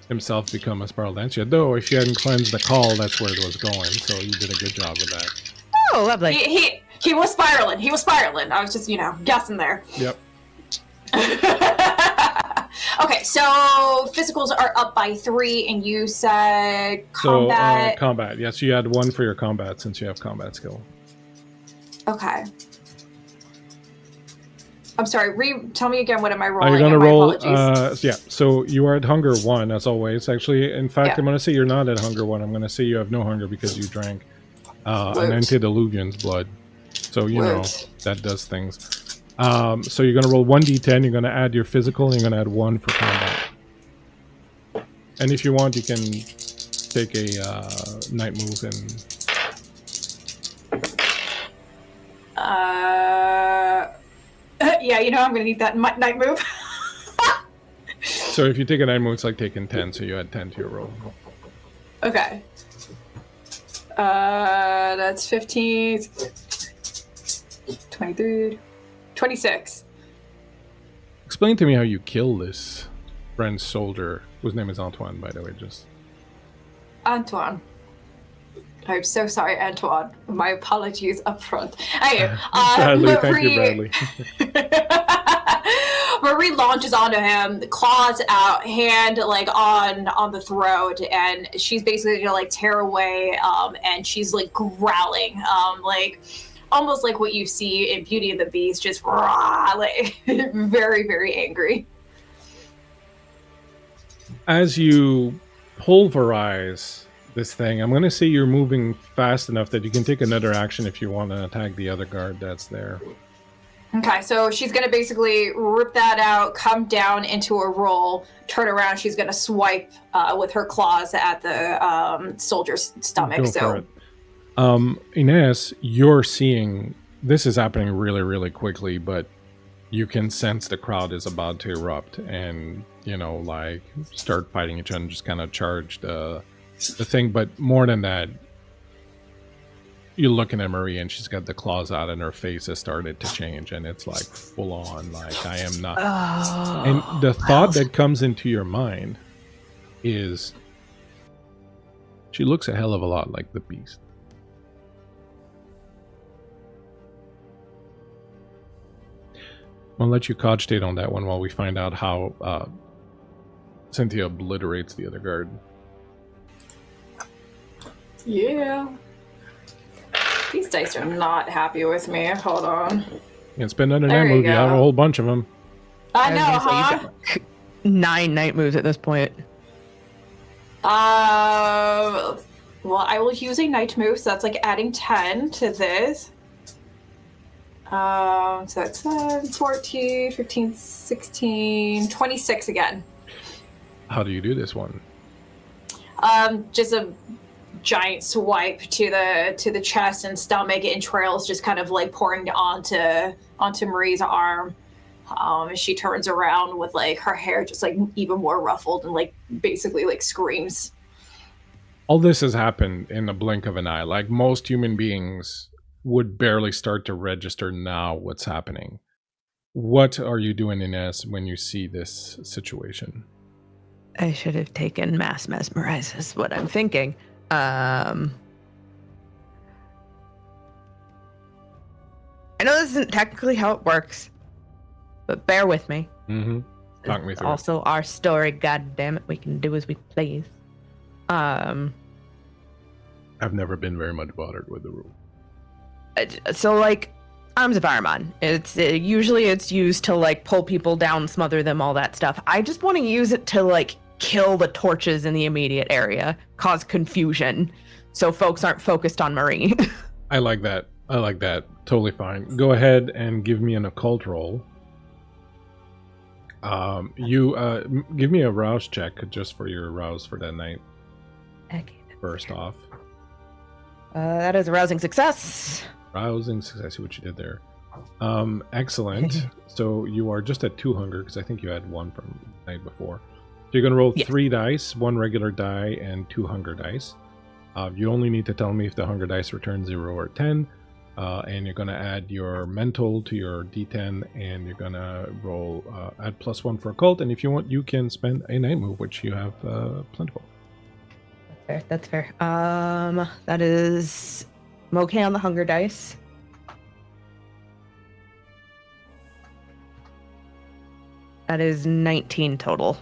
himself become a Spiral Dancer yet. Though, if you hadn't cleansed the call, that's where it was going. So you did a good job with that. Oh, lovely. He was spiraling. He was spiraling. I was just, guessing there. Yep. Okay, so physicals are up by 3, and you said So, combat. combat. Yes, you had 1 for your combat since you have combat skill. Okay. I'm sorry. Tell me again. What am I rolling? Are you going to My roll? apologies. Yeah. So you are at hunger 1 as always. Actually, in fact, Yeah. I'm going to say you're not at hunger 1. I'm going to say you have no hunger because you drank an Woot. antediluvian's blood. So Woot. that does things. So you're going to roll 1d10. You're going to add your physical, and you're going to add 1 for combat. And if you want, you can take a night move and. Yeah, I'm going to need that night move. So if you take a night move, it's like taking 10. So you add 10 to your roll. Okay. That's 15, 23, 26. Explain to me how you kill this French soldier, whose name is Antoine, by the way. Just Antoine. I'm so sorry, Antoine. My apologies up front. Anyway, Bradley, thank you, Bradley. Marie launches onto him, claws out, hand like on the throat, and she's basically gonna like tear away, and she's like growling, like almost like what you see in Beauty and the Beast, just rah, like very, very angry. As you pulverize this thing, I'm going to say you're moving fast enough that you can take another action if you want to attack the other guard that's there. Okay, so she's gonna basically rip that out, come down into a roll, turn around. She's gonna swipe with her claws at the soldier's stomach. Go for it. Ynes, you're seeing this is happening really, really quickly, but you can sense the crowd is about to erupt and, like start fighting each other and just kind of charge the thing. But more than that, you're looking at Marie and she's got the claws out and her face has started to change and it's like full on, like I am not. Oh, And the thought that comes into your mind is she looks a hell of a lot like the Beast. I'll let you cogitate on that one while we find out how Cynthia obliterates the other guard. Yeah. These dice are not happy with me. Hold on. It's been another There night you movie. I have a go. whole bunch of them. I know, was gonna say, huh? you've got 9 night moves at this point. Well, I will use a night move, so that's like adding 10 to this. So that's 14, 15, 16, 26 again. How do you do this one? Just a giant swipe to the chest and stomach, entrails just kind of like pouring onto Marie's arm. She turns around with like her hair just like even more ruffled and like basically like screams. All this has happened in the blink of an eye. Like most human beings would barely start to register now what's happening. What are you doing, Ynes, when you see this situation? I should have taken mass mesmerize is what I'm thinking. I know this isn't technically how it works, but bear with me. Mm-hmm. Talk me It's through it. also our story, god damn it. We can do as we please. I've never been very much bothered with the rule. So like arms of Ahriman, it's usually it's used to like pull people down, smother them, all that stuff. I just want to use it to like kill the torches in the immediate area, cause confusion, so folks aren't focused on Marie. I like that. Totally fine. Go ahead and give me an occult roll. Give me a rouse check just for your rouse for that night. Okay. First off, That is a rousing success. rousing success. I see what you did there. Excellent. So you are just at 2 hunger because I think you had 1 from the night before. So you're gonna roll 3 dice, 1 regular die and 2 hunger dice. You only need to tell me if the hunger dice return 0 or 10. And you're going to add your mental to your d10, and you're going to roll add +1 for occult. And if you want, you can spend a night move, which you have plentiful. That's fair. That is I'm okay on the hunger dice. That is 19 total.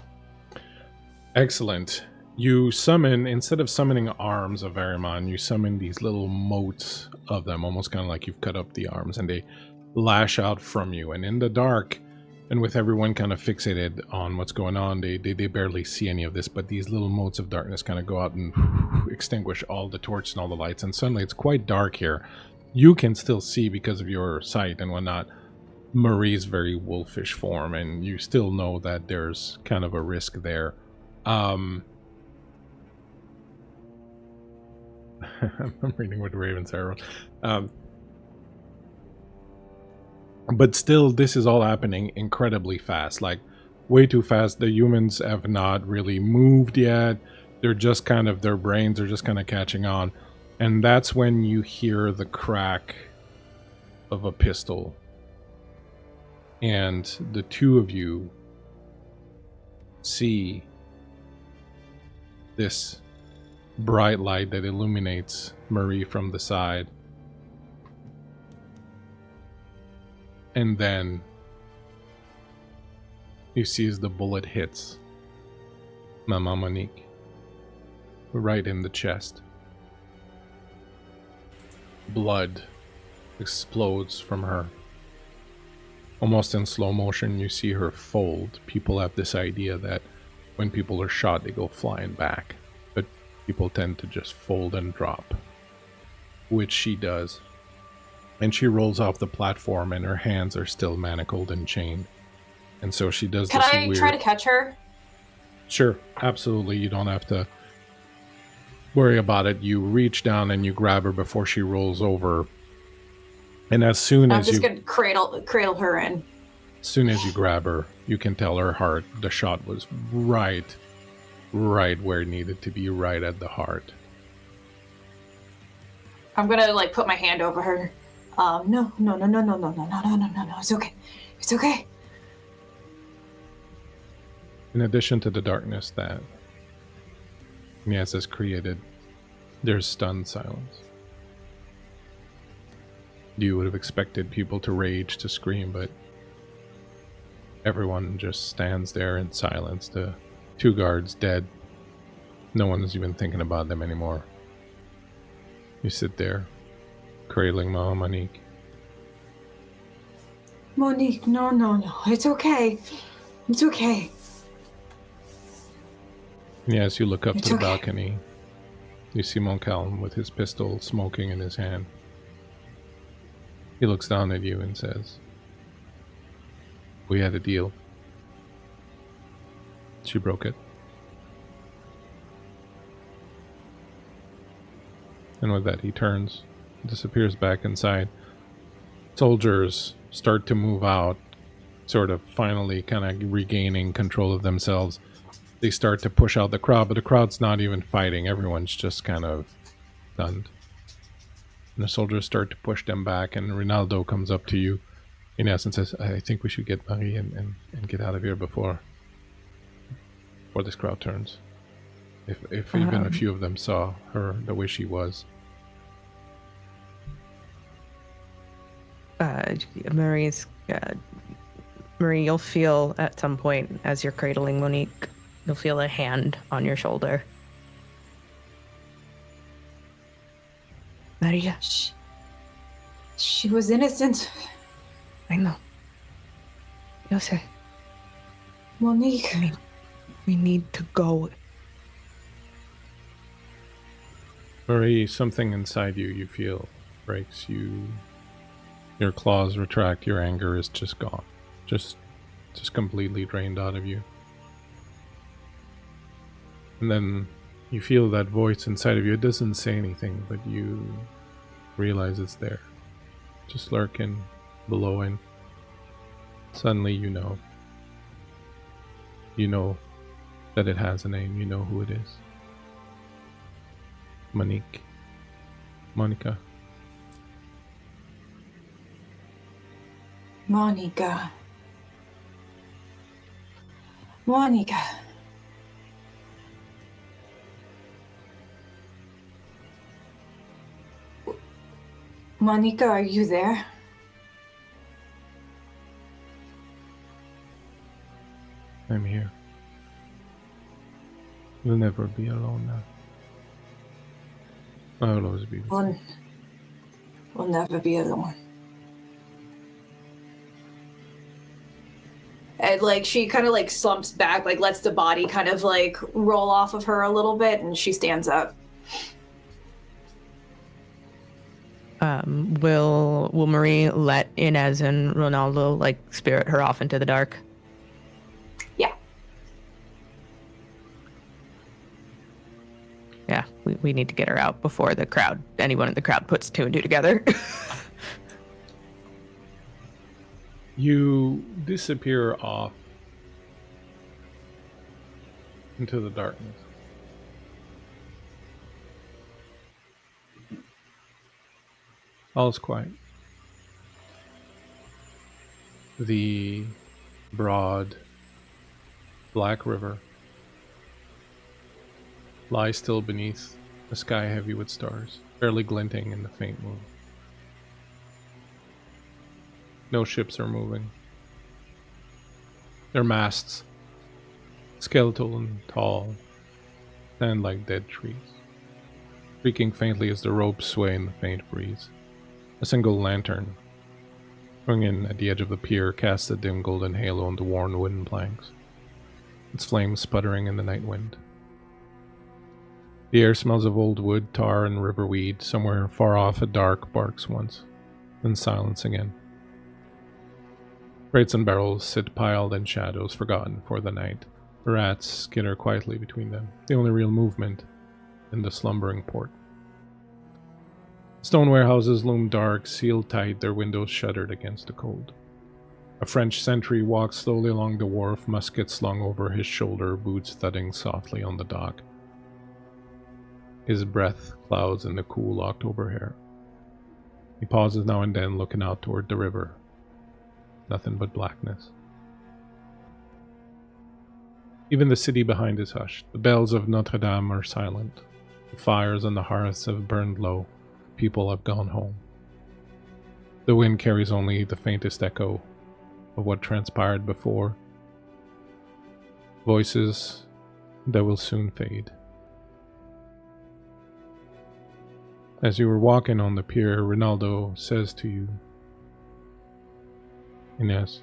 Excellent. You summon, instead of summoning arms of Ahriman, you summon these little motes of them, almost kind of like you've cut up the arms, and they lash out from you. And in the dark, and with everyone kind of fixated on what's going on, they barely see any of this, but these little motes of darkness kind of go out and extinguish all the torches and all the lights, and suddenly it's quite dark here. You can still see, because of your sight and whatnot, Marie's very wolfish form, and you still know that there's kind of a risk there. I'm reading what Raven's arrow. But still, this is all happening incredibly fast, like way too fast. The humans have not really moved yet. They're just kind of, their brains are just kind of catching on. And that's when you hear the crack of a pistol. And the two of you see this bright light that illuminates Marie from the side. And then you see as the bullet hits Mama Monique right in the chest. Blood explodes from her. Almost in slow motion, you see her fold. People have this idea that when people are shot, they go flying back. But people tend to just fold and drop, which she does. And she rolls off the platform, and her hands are still manacled and chained. And so she does this weird... Can I try to catch her? Sure, absolutely. You don't have to worry about it. You reach down and you grab her before she rolls over. And as soon as I'm just gonna cradle her in. As soon as you grab her, you can tell her heart, the shot was right where it needed to be, right at the heart. I'm gonna like put my hand over her. No, it's okay. It's okay. In addition to the darkness that Ynes has created, there's stunned silence. You would have expected people to rage, to scream, but everyone just stands there in silence. The 2 guards dead. No one's even thinking about them anymore. You sit there, cradling Mama Monique. Monique, no. It's okay. It's okay. And as you look up It's to the okay. balcony, you see Montcalm with his pistol smoking in his hand. He looks down at you and says, "We had a deal. She broke it." And with that, he turns, disappears back inside. Soldiers start to move out, sort of finally kind of regaining control of themselves. They start to push out the crowd, but the crowd's not even fighting. Everyone's just kind of stunned. And the soldiers start to push them back, and Rinaldo comes up to you, Ynes, and says, "I think we should get Marie and get out of here before this crowd turns. If even a few of them saw her the way she was." Marie's. Marie, you'll feel at some point as you're cradling Monique, you'll feel a hand on your shoulder. Maria. She was innocent. I know. Yo sé. Monique. We need to go. Marie, something inside you feel breaks. Your claws retract, your anger is just gone. Just completely drained out of you. And then you feel that voice inside of you. It doesn't say anything, but you realize it's there. Just lurking, blowing. Suddenly you know. You know that it has a name. You know who it is. Monique. Monica. Monica. Monica. Monica, are you there? I'm here. You'll never be alone now. I'll always be with you. We'll never be alone. And like she kind of like slumps back, like lets the body kind of like roll off of her a little bit, and she stands up. Will Marie let Ynes and Ronaldo like spirit her off into the dark? Yeah. Yeah, we need to get her out before anyone in the crowd puts two and two together. You disappear off into the darkness. All is quiet. The broad black river lies still beneath a sky heavy with stars, barely glinting in the faint moon. No ships are moving. Their masts, skeletal and tall, stand like dead trees, creaking faintly as the ropes sway in the faint breeze. A single lantern, hung in at the edge of the pier, casts a dim golden halo on the worn wooden planks, its flames sputtering in the night wind. The air smells of old wood, tar, and riverweed. Somewhere far off a dark barks once, then silence again. Crates and barrels sit piled in shadows, forgotten for the night. Rats skitter quietly between them, the only real movement in the slumbering port. Stone warehouses loom dark, sealed tight, their windows shuttered against the cold. A French sentry walks slowly along the wharf, musket slung over his shoulder, boots thudding softly on the dock. His breath clouds in the cool October air. He pauses now and then, looking out toward the river. Nothing but blackness. Even the city behind is hushed. The bells of Notre Dame are silent. The fires on the hearths have burned low. People have gone home. The wind carries only the faintest echo of what transpired before. Voices that will soon fade. As you were walking on the pier, Ronaldo says to you, Ynes,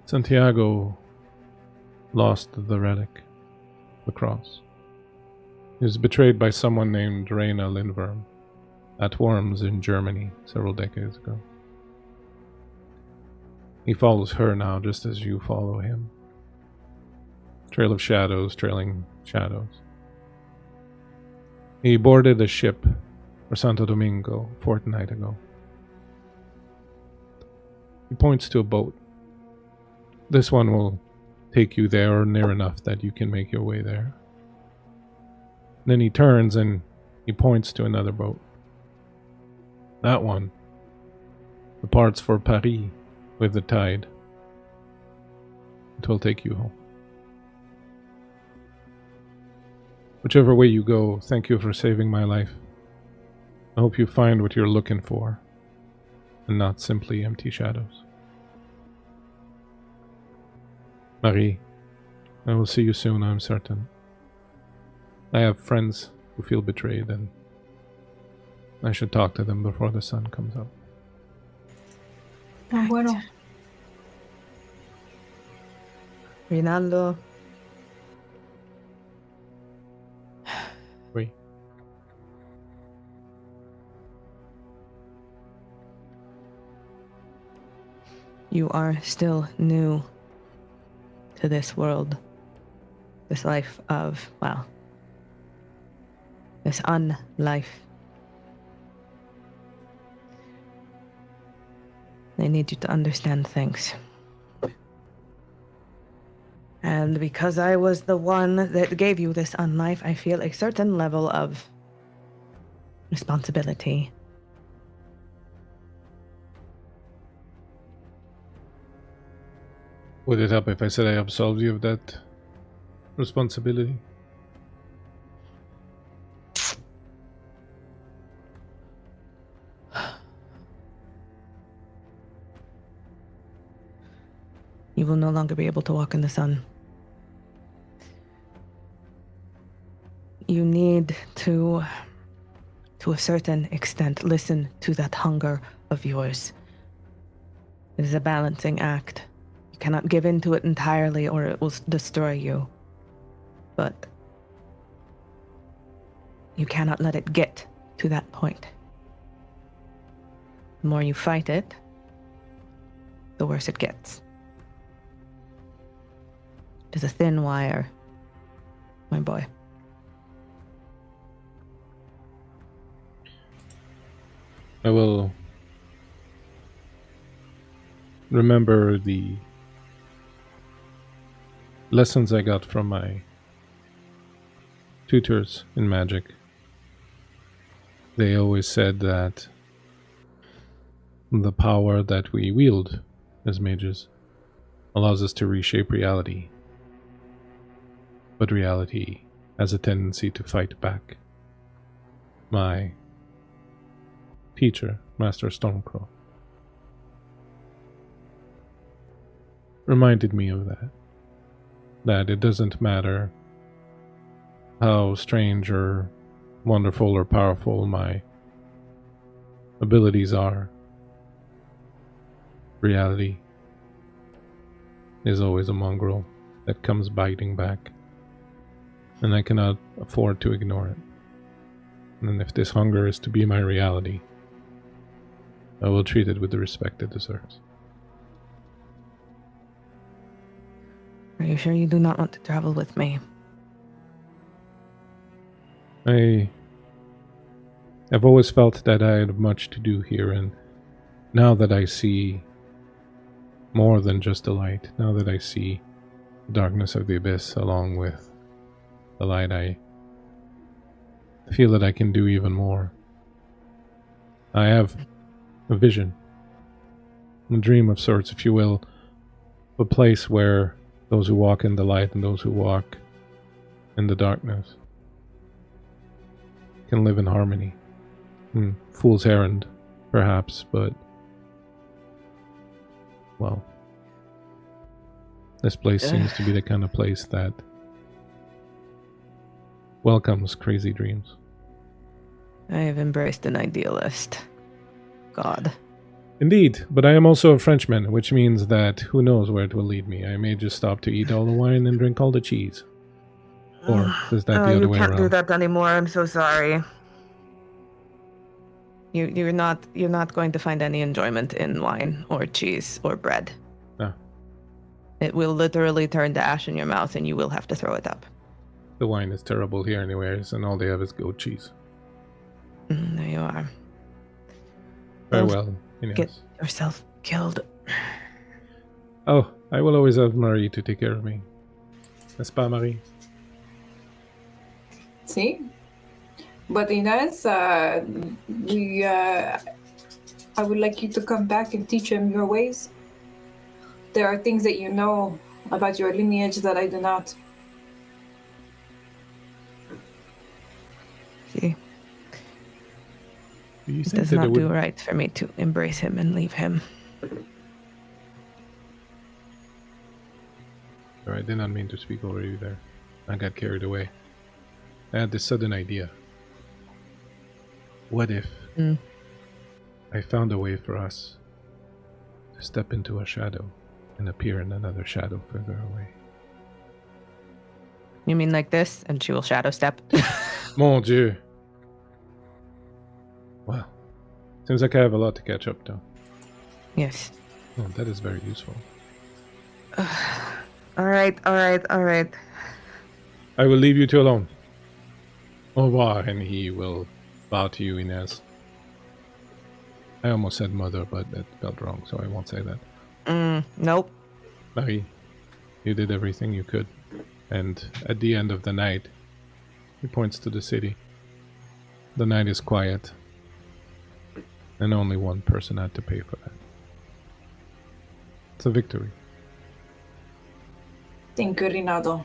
Santiago lost the relic, the cross. He was betrayed by someone named Raina Lindworm at Worms in Germany several decades ago. He follows her now just as you follow him. Trail of shadows trailing shadows. He boarded a ship for Santo Domingo a fortnight ago. He points to a boat. This one will take you there or near enough that you can make your way there. Then he turns and he points to another boat. That one departs for Paris with the tide. It will take you home. Whichever way you go, thank you for saving my life. I hope you find what you're looking for, and not simply empty shadows. Marie, I will see you soon, I'm certain. I have friends who feel betrayed, and I should talk to them before the sun comes up. Oh, bueno. Rinaldo. Oui. You are still new to this world. This life of, well, this unlife. I need you to understand things. And because I was the one that gave you this unlife, I feel a certain level of responsibility. Would it help if I said I absolved you of that responsibility? You will no longer be able to walk in the sun. You need to a certain extent, listen to that hunger of yours. It is a balancing act. You cannot give in to it entirely or it will destroy you. But you cannot let it get to that point. The more you fight it, the worse it gets. It is a thin wire, my boy. I will remember the lessons I got from my tutors in magic. They always said that the power that we wield as mages allows us to reshape reality. But reality has a tendency to fight back. My teacher, Master Stormcrow, reminded me of that. That it doesn't matter how strange or wonderful or powerful my abilities are. Reality is always a mongrel that comes biting back, and I cannot afford to ignore it. And if this hunger is to be my reality, I will treat it with the respect it deserves. Are you sure you do not want to travel with me? I have always felt that I had much to do here, and now that I see more than just the light, now that I see the darkness of the abyss along with the light, I feel that I can do even more. I have a vision, a dream of sorts, if you will, a place where those who walk in the light and those who walk in the darkness can live in harmony. Fool's errand, perhaps, but, well, this place seems to be the kind of place that welcomes crazy dreams. I have embraced an idealist. God. Indeed, but I am also a Frenchman, which means that who knows where it will lead me. I may just stop to eat all the wine and drink all the cheese. Or is that the other way around? You can't do that anymore. I'm so sorry. You're not going to find any enjoyment in wine or cheese or bread. Ah. It will literally turn to ash in your mouth and you will have to throw it up. The wine is terrible here anyways, and all they have is goat cheese. There you are. Farewell, Ynes. Get yourself killed. Oh, I will always have Marie to take care of me. N'est-ce pas, Marie? See? But Ynes, I would like you to come back and teach him your ways. There are things that you know about your lineage that I do not. See? Do you It think does that not it do would... right for me to embrace him and leave him. Sorry, I did not mean to speak over you there. I got carried away. I had this sudden idea. What if I found a way for us to step into a shadow and appear in another shadow further away? You mean like this? And she will shadow step. Mon Dieu. Well, seems like I have a lot to catch up to. Yes. Oh, that is very useful. All right. I will leave you two alone. Au revoir, and he will bow to you, Ynes. I almost said mother, but that felt wrong, so I won't say that. Nope. Marie, you did everything you could. And at the end of the night, he points to the city. The night is quiet, and only one person had to pay for that. It's a victory. Thank you, Rinaldo.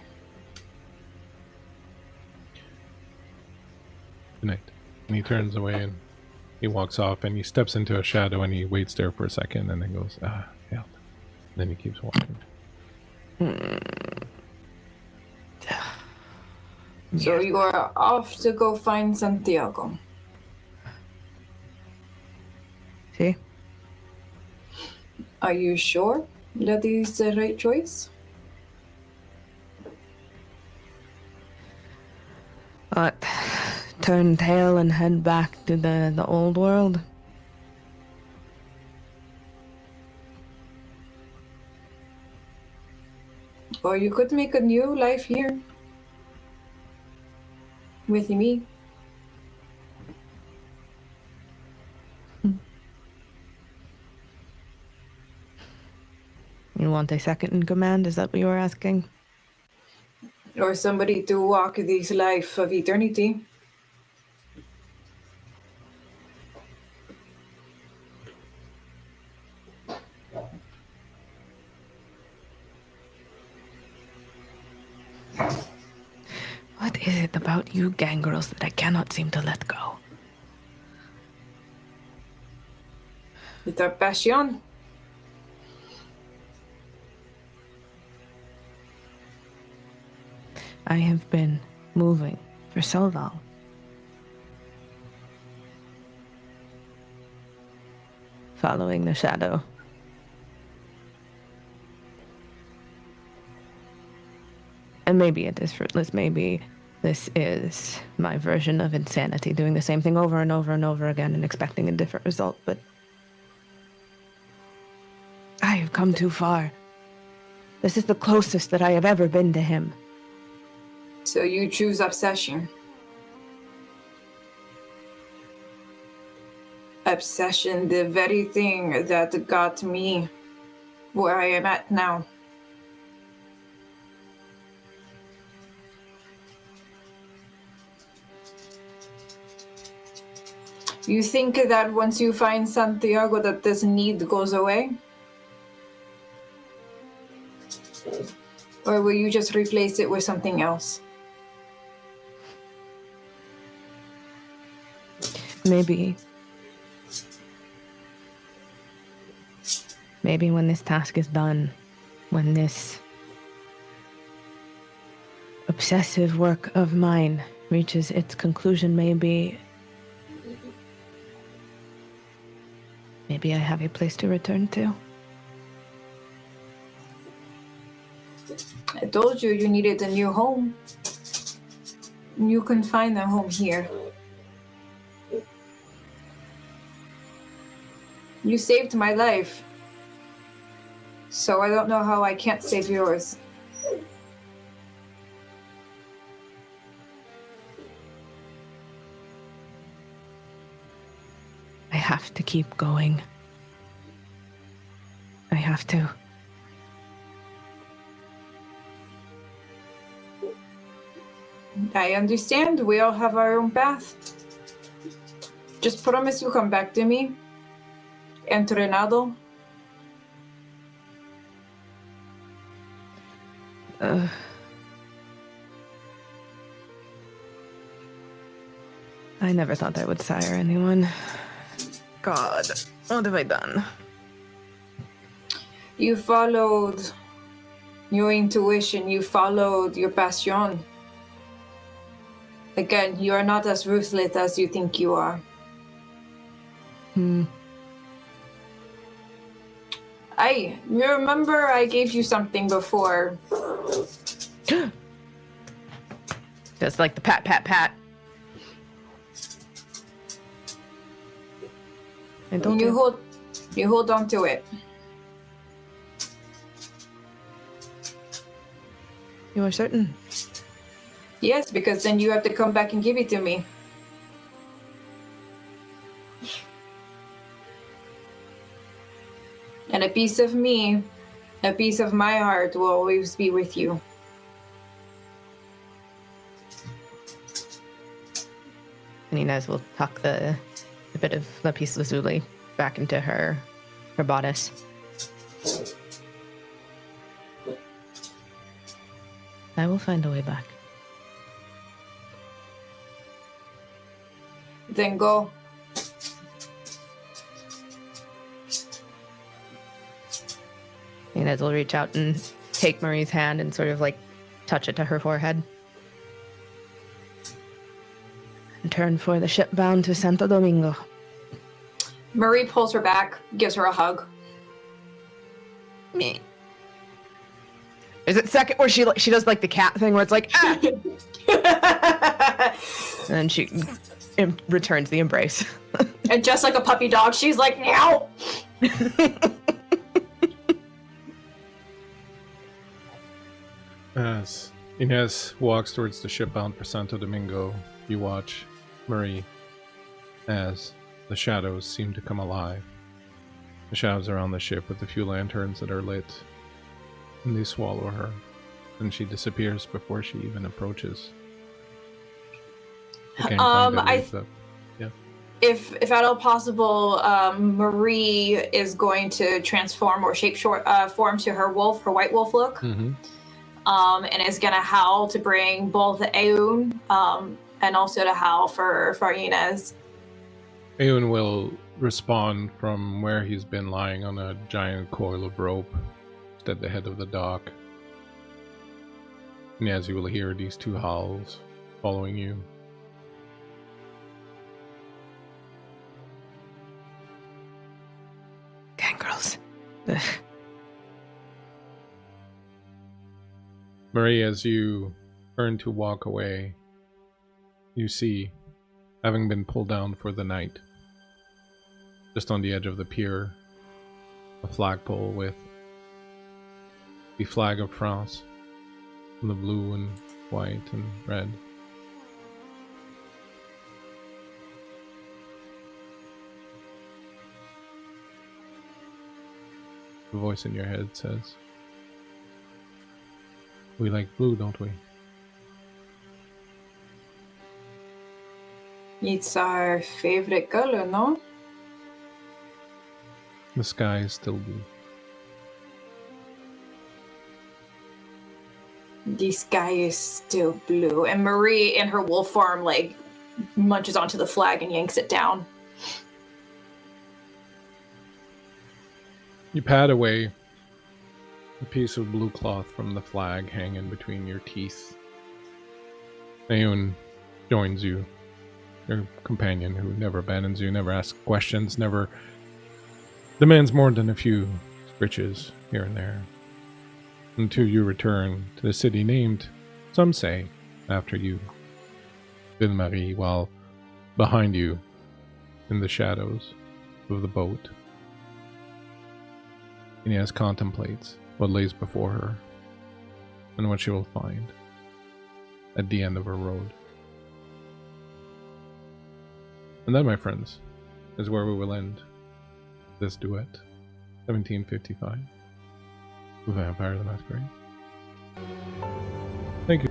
Good night. And he turns away and he walks off and he steps into a shadow and he waits there for a second and then goes, hell. Then he keeps walking. So you are off to go find Santiago. See? Are you sure that is the right choice? What? Turn tail and head back to the old world? Or you could make a new life here. With me. You want a second in command? Is that what you were asking? Or somebody to walk this life of eternity. What is it about you gangrels that I cannot seem to let go? It's our passion. I have been moving for so long. Following the shadow. And maybe it is fruitless. Maybe this is my version of insanity, doing the same thing over and over and over again and expecting a different result. But I have come too far. This is the closest that I have ever been to him. So you choose obsession. Obsession, the very thing that got me where I am at now. You think that once you find Santiago that this need goes away? Or will you just replace it with something else? Maybe when this task is done, when this obsessive work of mine reaches its conclusion, maybe I have a place to return to. I told you needed a new home. You can find a home here. You saved my life. So I don't know how I can't save yours. I have to keep going. I have to. I understand. We all have our own path. Just promise you'll come back to me. And to Ronaldo. I never thought I would sire anyone. God, what have I done? You followed your intuition. You followed your passion. Again, you are not as ruthless as you think you are. You remember I gave you something before. Just like the pat, pat, pat. And don't You hold on to it. You are certain? Yes, because then you have to come back and give it to me. And a piece of me, a piece of my heart will always be with you. And Ynes will tuck the bit of lapis lazuli back into her bodice. I will find a way back. Then go. Ynes will reach out and take Marie's hand and sort of like touch it to her forehead. And turn for the ship bound to Santo Domingo. Marie pulls her back, gives her a hug. Me. Is it second where she does like the cat thing where it's like, ah! And then she returns the embrace. And just like a puppy dog, she's like, meow! As Ynes walks towards the ship bound for Santo Domingo, you watch Marie as the shadows seem to come alive. The shadows around the ship with the few lanterns that are lit, and they swallow her, and she disappears before she even approaches. The gangplank that leads up. Yeah. If at all possible, Marie is going to transform or form to her wolf, her white wolf look. Mm-hmm. And is gonna howl to bring both Eun and also to howl for Ynes. Eun will respond from where he's been lying on a giant coil of rope just at the head of the dock. And as you will hear these two howls following you. Gangrels. Marie, as you turn to walk away, you see, having been pulled down for the night, just on the edge of the pier, a flagpole with the flag of France, in the blue and white and red. The voice in your head says, "We like blue, don't we?" It's our favorite color, no? The sky is still blue. The sky is still blue. And Marie, in her wolf form, like, munches onto the flag and yanks it down. You pat away a piece of blue cloth from the flag hanging between your teeth. Eun joins you, your companion who never abandons you, never asks questions, never demands more than a few scritches here and there. Until you return to the city named, some say, after you, Ville-Marie, while behind you, in the shadows of the boat, Ynes contemplates what lays before her and what she will find at the end of her road. And that, my friends, is where we will end this duet, 1755, Vampire the Masquerade. Thank you.